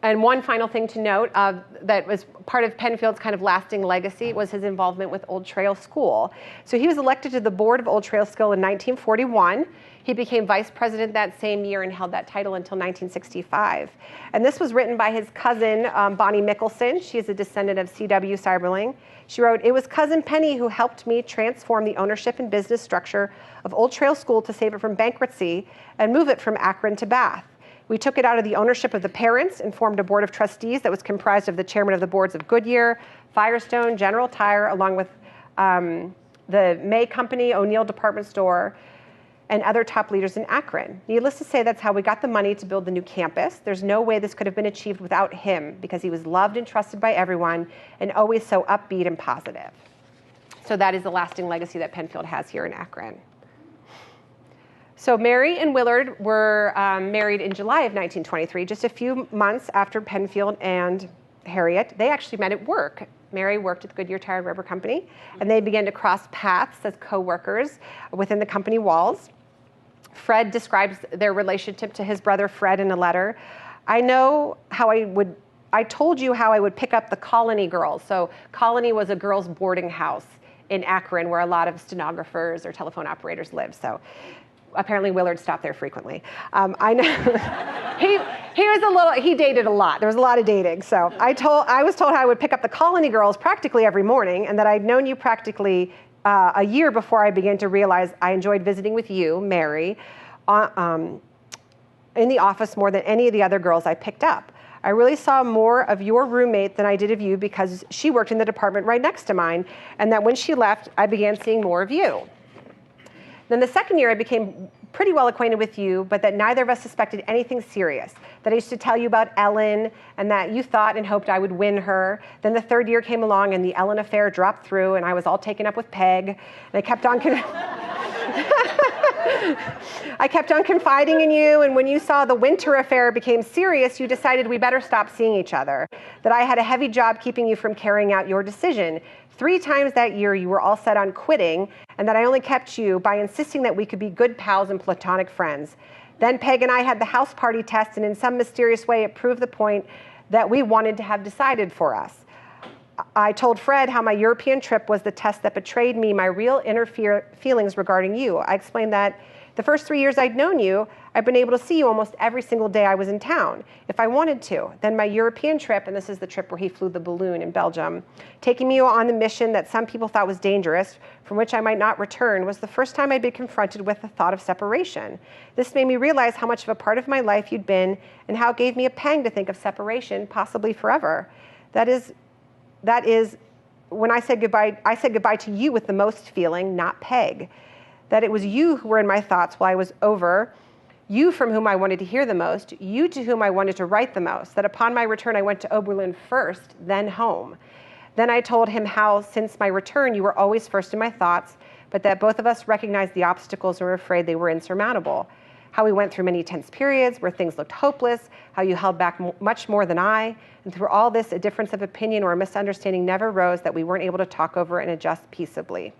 And one final thing to note that was part of Penfield's kind of lasting legacy was his involvement with Old Trail School. So he was elected to the board of Old Trail School in 1941. He became vice president that same year and held that title until 1965. And this was written by his cousin, Bonnie Mickelson. She is a descendant of C.W. Seiberling. She wrote, "It was Cousin Penny who helped me transform the ownership and business structure of Old Trail School to save it from bankruptcy and move it from Akron to Bath. We took it out of the ownership of the parents and formed a board of trustees that was comprised of the chairman of the boards of Goodyear, Firestone, General Tire, along with the May Company, O'Neill Department Store, and other top leaders in Akron. Needless to say, that's how we got the money to build the new campus. There's no way this could have been achieved without him, because he was loved and trusted by everyone and always so upbeat and positive. So that is the lasting legacy that Penfield has here in Akron. So Mary and Willard were married in July of 1923, just a few months after Penfield and Harriet. They actually met at work. Mary worked at the Goodyear Tire and Rubber Company, and they began to cross paths as co-workers within the company walls. Fred describes their relationship to his brother Fred in a letter. I told you how I would pick up the Colony girls. So Colony was a girls' boarding house in Akron where a lot of stenographers or telephone operators lived. So apparently Willard stopped there frequently. I know he dated a lot. There was a lot of dating. So I was told how I would pick up the Colony girls practically every morning, and that I'd known you practically a year before I began to realize I enjoyed visiting with you, Mary, in the office more than any of the other girls I picked up. I really saw more of your roommate than I did of you because she worked in the department right next to mine, and that when she left, I began seeing more of you. Then the second year, I became pretty well acquainted with you, but that neither of us suspected anything serious. That I used to tell you about Ellen, and that you thought and hoped I would win her. Then the third year came along, and the Ellen affair dropped through, and I was all taken up with Peg. And I kept on confiding in you, and when you saw the Winter affair became serious, you decided we better stop seeing each other. That I had a heavy job keeping you from carrying out your decision. 3 times that year, you were all set on quitting, and that I only kept you by insisting that we could be good pals and platonic friends. Then Peg and I had the house party test, and in some mysterious way, it proved the point that we wanted to have decided for us. I told Fred how my European trip was the test that betrayed me my real inner feelings regarding you. I explained that the first 3 years I'd known you, I've been able to see you almost every single day I was in town, if I wanted to. Then my European trip, and this is the trip where he flew the balloon in Belgium, taking me on the mission that some people thought was dangerous, from which I might not return, was the first time I'd been confronted with the thought of separation. This made me realize how much of a part of my life you'd been, and how it gave me a pang to think of separation, possibly forever. That is, when I said goodbye to you with the most feeling, not Peg. That it was you who were in my thoughts while I was over, you from whom I wanted to hear the most, you to whom I wanted to write the most, that upon my return I went to Oberlin first, then home. Then I told him how, since my return, you were always first in my thoughts, but that both of us recognized the obstacles and were afraid they were insurmountable. How we went through many tense periods where things looked hopeless, how you held back much more than I, and through all this, a difference of opinion or a misunderstanding never arose that we weren't able to talk over and adjust peaceably.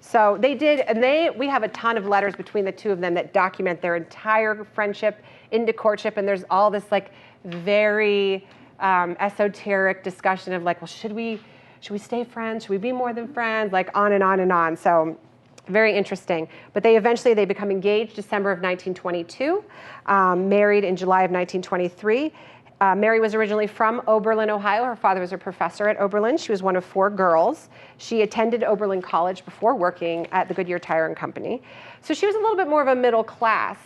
So they did, and we have a ton of letters between the two of them that document their entire friendship into courtship, and there's all this like very esoteric discussion of like, well, should we stay friends? Should we be more than friends? Like on and on and on. So very interesting. But they become engaged December of 1922, married in July of 1923. Mary was originally from Oberlin, Ohio. Her father was a professor at Oberlin. She was one of 4 girls. She attended Oberlin College before working at the Goodyear Tire and Company. So she was a little bit more of a middle class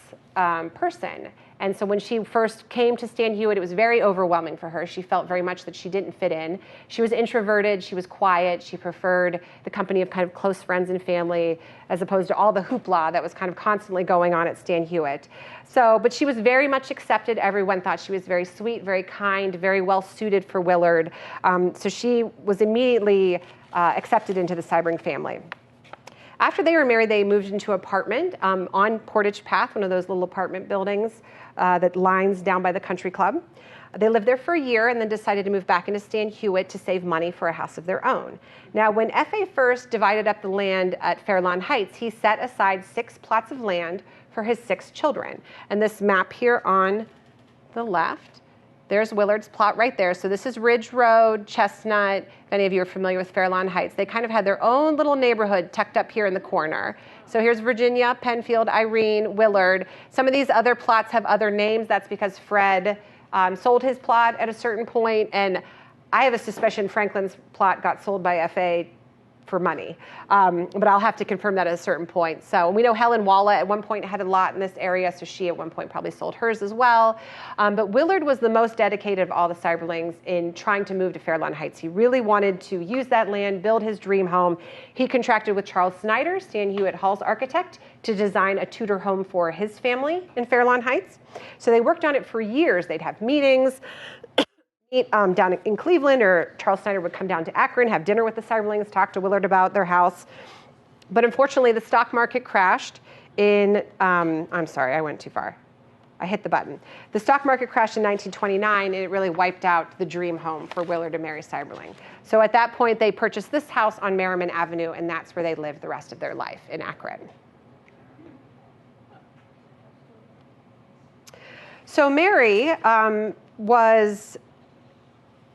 person. And so when she first came to Stan Hywet, it was very overwhelming for her. She felt very much that she didn't fit in. She was introverted. She was quiet. She preferred the company of kind of close friends and family as opposed to all the hoopla that was kind of constantly going on at Stan Hywet. So, but she was very much accepted. Everyone thought she was very sweet, very kind, very well suited for Willard. So she was immediately accepted into the Seiberling family. After they were married, they moved into an apartment on Portage Path, one of those little apartment buildings that lines down by the country club. They lived there for a year and then decided to move back into Stan Hywet to save money for a house of their own. Now, when F.A. first divided up the land at Fairlawn Heights, he set aside 6 plots of land for his 6 children. And this map here on the left, there's Willard's plot right there. So this is Ridge Road, Chestnut. If any of you are familiar with Fairlawn Heights, they kind of had their own little neighborhood tucked up here in the corner. So here's Virginia, Penfield, Irene, Willard. Some of these other plots have other names. That's because Fred sold his plot at a certain point, and I have a suspicion Franklin's plot got sold by F.A. for money. But I'll have to confirm that at a certain point. So we know Helen Walla at one point had a lot in this area, so she at one point probably sold hers as well. But Willard was the most dedicated of all the Seiberlings in trying to move to Fairlawn Heights. He really wanted to use that land, build his dream home. He contracted with Charles Snyder, Stan Hywet Hall's architect, to design a Tudor home for his family in Fairlawn Heights. So they worked on it for years. They'd have meetings down in Cleveland, or Charles Snyder would come down to Akron, have dinner with the Seiberlings, talk to Willard about their house. But unfortunately, the stock market crashed in, I'm sorry, I went too far. I hit the button. The stock market crashed in 1929, and it really wiped out the dream home for Willard and Mary Seiberling. So at that point, they purchased this house on Merriman Avenue, and that's where they lived the rest of their life, in Akron. So Mary was,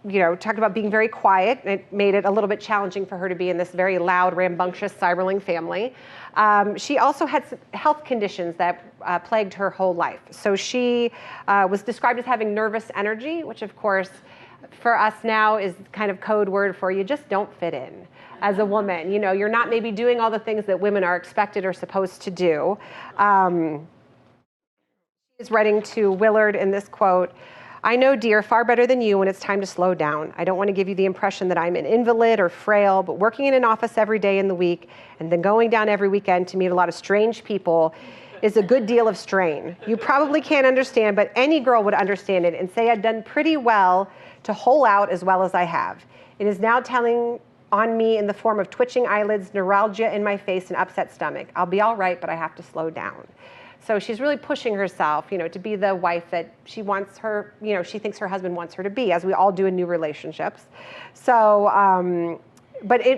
talked about being very quiet. It made it a little bit challenging for her to be in this very loud, rambunctious Seiberling family. She also had some health conditions that plagued her whole life. So she was described as having nervous energy, which of course, for us now is kind of code word for you just don't fit in as a woman. You're not maybe doing all the things that women are expected or supposed to do. She's writing to Willard in this quote, "I know, dear, far better than you when it's time to slow down. I don't want to give you the impression that I'm an invalid or frail, but working in an office every day in the week and then going down every weekend to meet a lot of strange people is a good deal of strain. You probably can't understand, but any girl would understand it and say I've done pretty well to hole out as well as I have. It is now telling on me in the form of twitching eyelids, neuralgia in my face, and upset stomach. I'll be all right, but I have to slow down." So she's really pushing herself, to be the wife that she wants her, she thinks her husband wants her to be, as we all do in new relationships. So,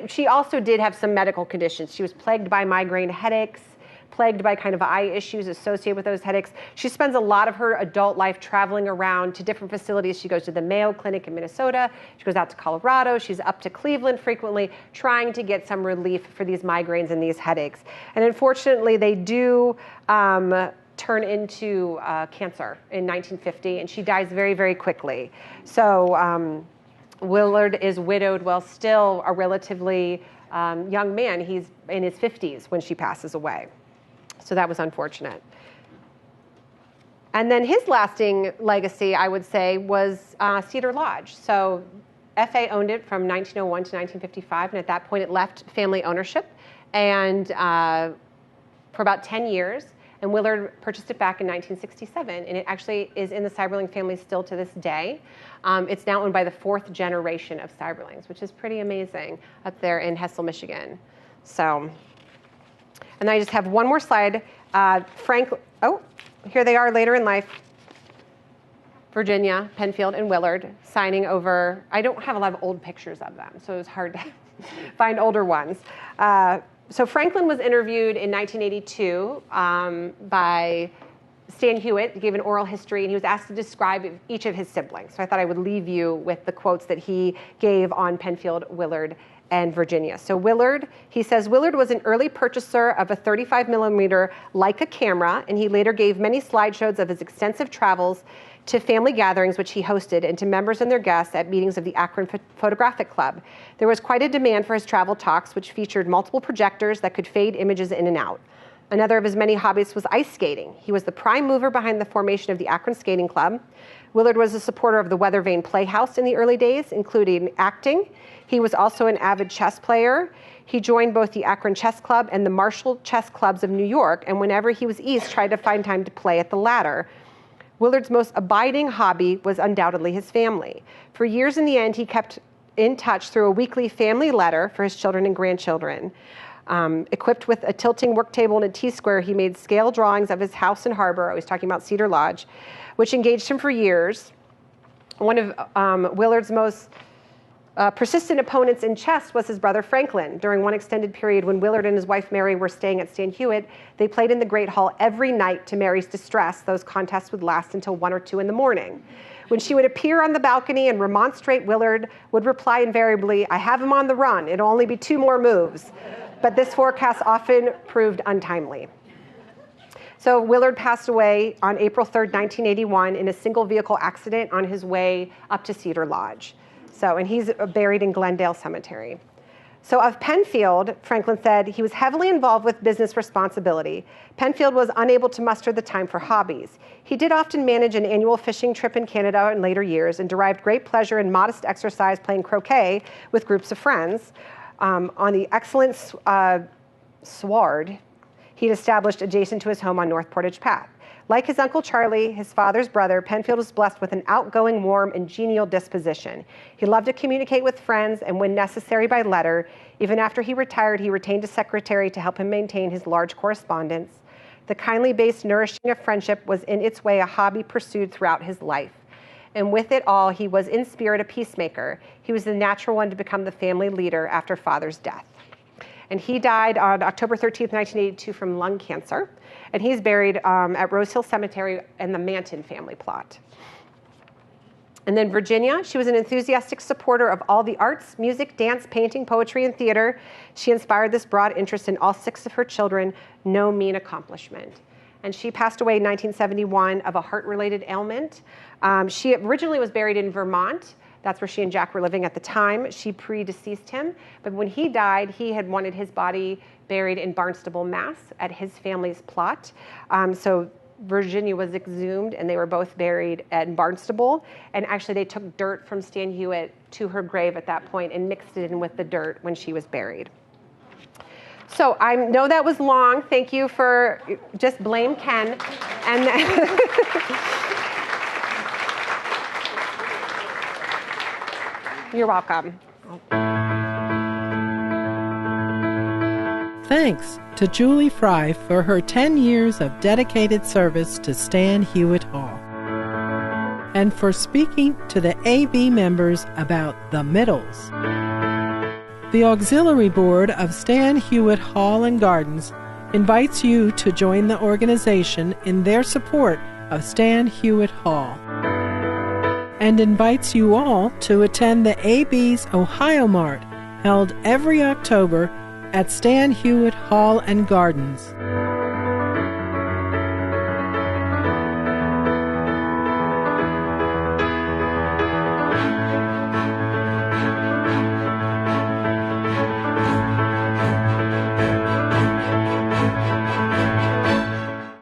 she also did have some medical conditions. She was plagued by migraine headaches, plagued by kind of eye issues associated with those headaches. She spends a lot of her adult life traveling around to different facilities. She goes to the Mayo Clinic in Minnesota. She goes out to Colorado. She's up to Cleveland frequently, trying to get some relief for these migraines and these headaches. And unfortunately, they do turn into cancer in 1950, and she dies very, very quickly. So Willard is widowed while still a relatively young man. He's in his 50s when she passes away. So that was unfortunate. And then his lasting legacy, I would say, was Cedar Lodge. So FA owned it from 1901 to 1955, and at that point it left family ownership and for about 10 years. And Willard purchased it back in 1967, and it actually is in the Seiberling family still to this day. It's now owned by the 4th generation of Seiberlings, which is pretty amazing up there in Hessel, Michigan. So, and then I just have one more slide. Here they are later in life. Virginia, Penfield, and Willard signing over. I don't have a lot of old pictures of them, so it was hard to find older ones. So Franklin was interviewed in 1982 by Stan Hywet. He gave an oral history, and he was asked to describe each of his siblings. So I thought I would leave you with the quotes that he gave on Penfield, Willard, and Virginia. So Willard, he says, Willard was an early purchaser of a 35 millimeter Leica camera, and he later gave many slideshows of his extensive travels to family gatherings which he hosted and to members and their guests at meetings of the Akron Photographic Club. There was quite a demand for his travel talks, which featured multiple projectors that could fade images in and out. Another of his many hobbies was ice skating. He was the prime mover behind the formation of the Akron Skating Club. Willard was a supporter of the Weather Vane Playhouse in the early days, including acting. He was also an avid chess player. He joined both the Akron Chess Club and the Marshall Chess Clubs of New York, and whenever he was east, tried to find time to play at the latter. Willard's most abiding hobby was undoubtedly his family. For years in the end, he kept in touch through a weekly family letter for his children and grandchildren. Equipped with a tilting work table and a T-square, he made scale drawings of his house and harbor. I was talking about Cedar Lodge, which engaged him for years. One of Willard's most persistent opponents in chess was his brother Franklin. During one extended period when Willard and his wife Mary were staying at Stan Hywet, they played in the Great Hall every night. To Mary's distress, those contests would last until 1 or 2 in the morning. When she would appear on the balcony and remonstrate, Willard would reply invariably, "I have him on the run. It'll only be 2 more moves." But this forecast often proved untimely. So Willard passed away on April 3rd, 1981 in a single vehicle accident on his way up to Cedar Lodge. And he's buried in Glendale Cemetery. So of Penfield, Franklin said he was heavily involved with business responsibility. Penfield was unable to muster the time for hobbies. He did often manage an annual fishing trip in Canada in later years and derived great pleasure in modest exercise playing croquet with groups of friends. On the excellent sward he'd established adjacent to his home on North Portage Path. Like his Uncle Charlie, his father's brother, Penfield was blessed with an outgoing, warm, and genial disposition. He loved to communicate with friends and, when necessary, by letter. Even after he retired, he retained a secretary to help him maintain his large correspondence. The kindly-based nourishing of friendship was in its way a hobby pursued throughout his life. And with it all, he was in spirit a peacemaker. He was the natural one to become the family leader after father's death. And he died on October 13th, 1982 from lung cancer. And he's buried at Rose Hill Cemetery in the Manton family plot. And then Virginia, she was an enthusiastic supporter of all the arts, music, dance, painting, poetry, and theater. She inspired this broad interest in all 6 of her children, no mean accomplishment. And she passed away in 1971 of a heart-related ailment. She originally was buried in Vermont. That's where she and Jack were living at the time. She predeceased him. But when he died, he had wanted his body buried in Barnstable, Mass. at his family's plot. So Virginia was exhumed, and they were both buried at Barnstable. And actually, they took dirt from Stan Hywet to her grave at that point and mixed it in with the dirt when she was buried. So I know that was long. Thank you for just blame Ken. And you're welcome. Thanks to Julie Frye for her 10 years of dedicated service to Stan Hywet Hall, and for speaking to the AB members about the middles. The Auxiliary Board of Stan Hywet Hall and Gardens invites you to join the organization in their support of Stan Hywet Hall, and invites you all to attend the AB's Ohio Mart, held every October at Stan Hywet Hall and Gardens.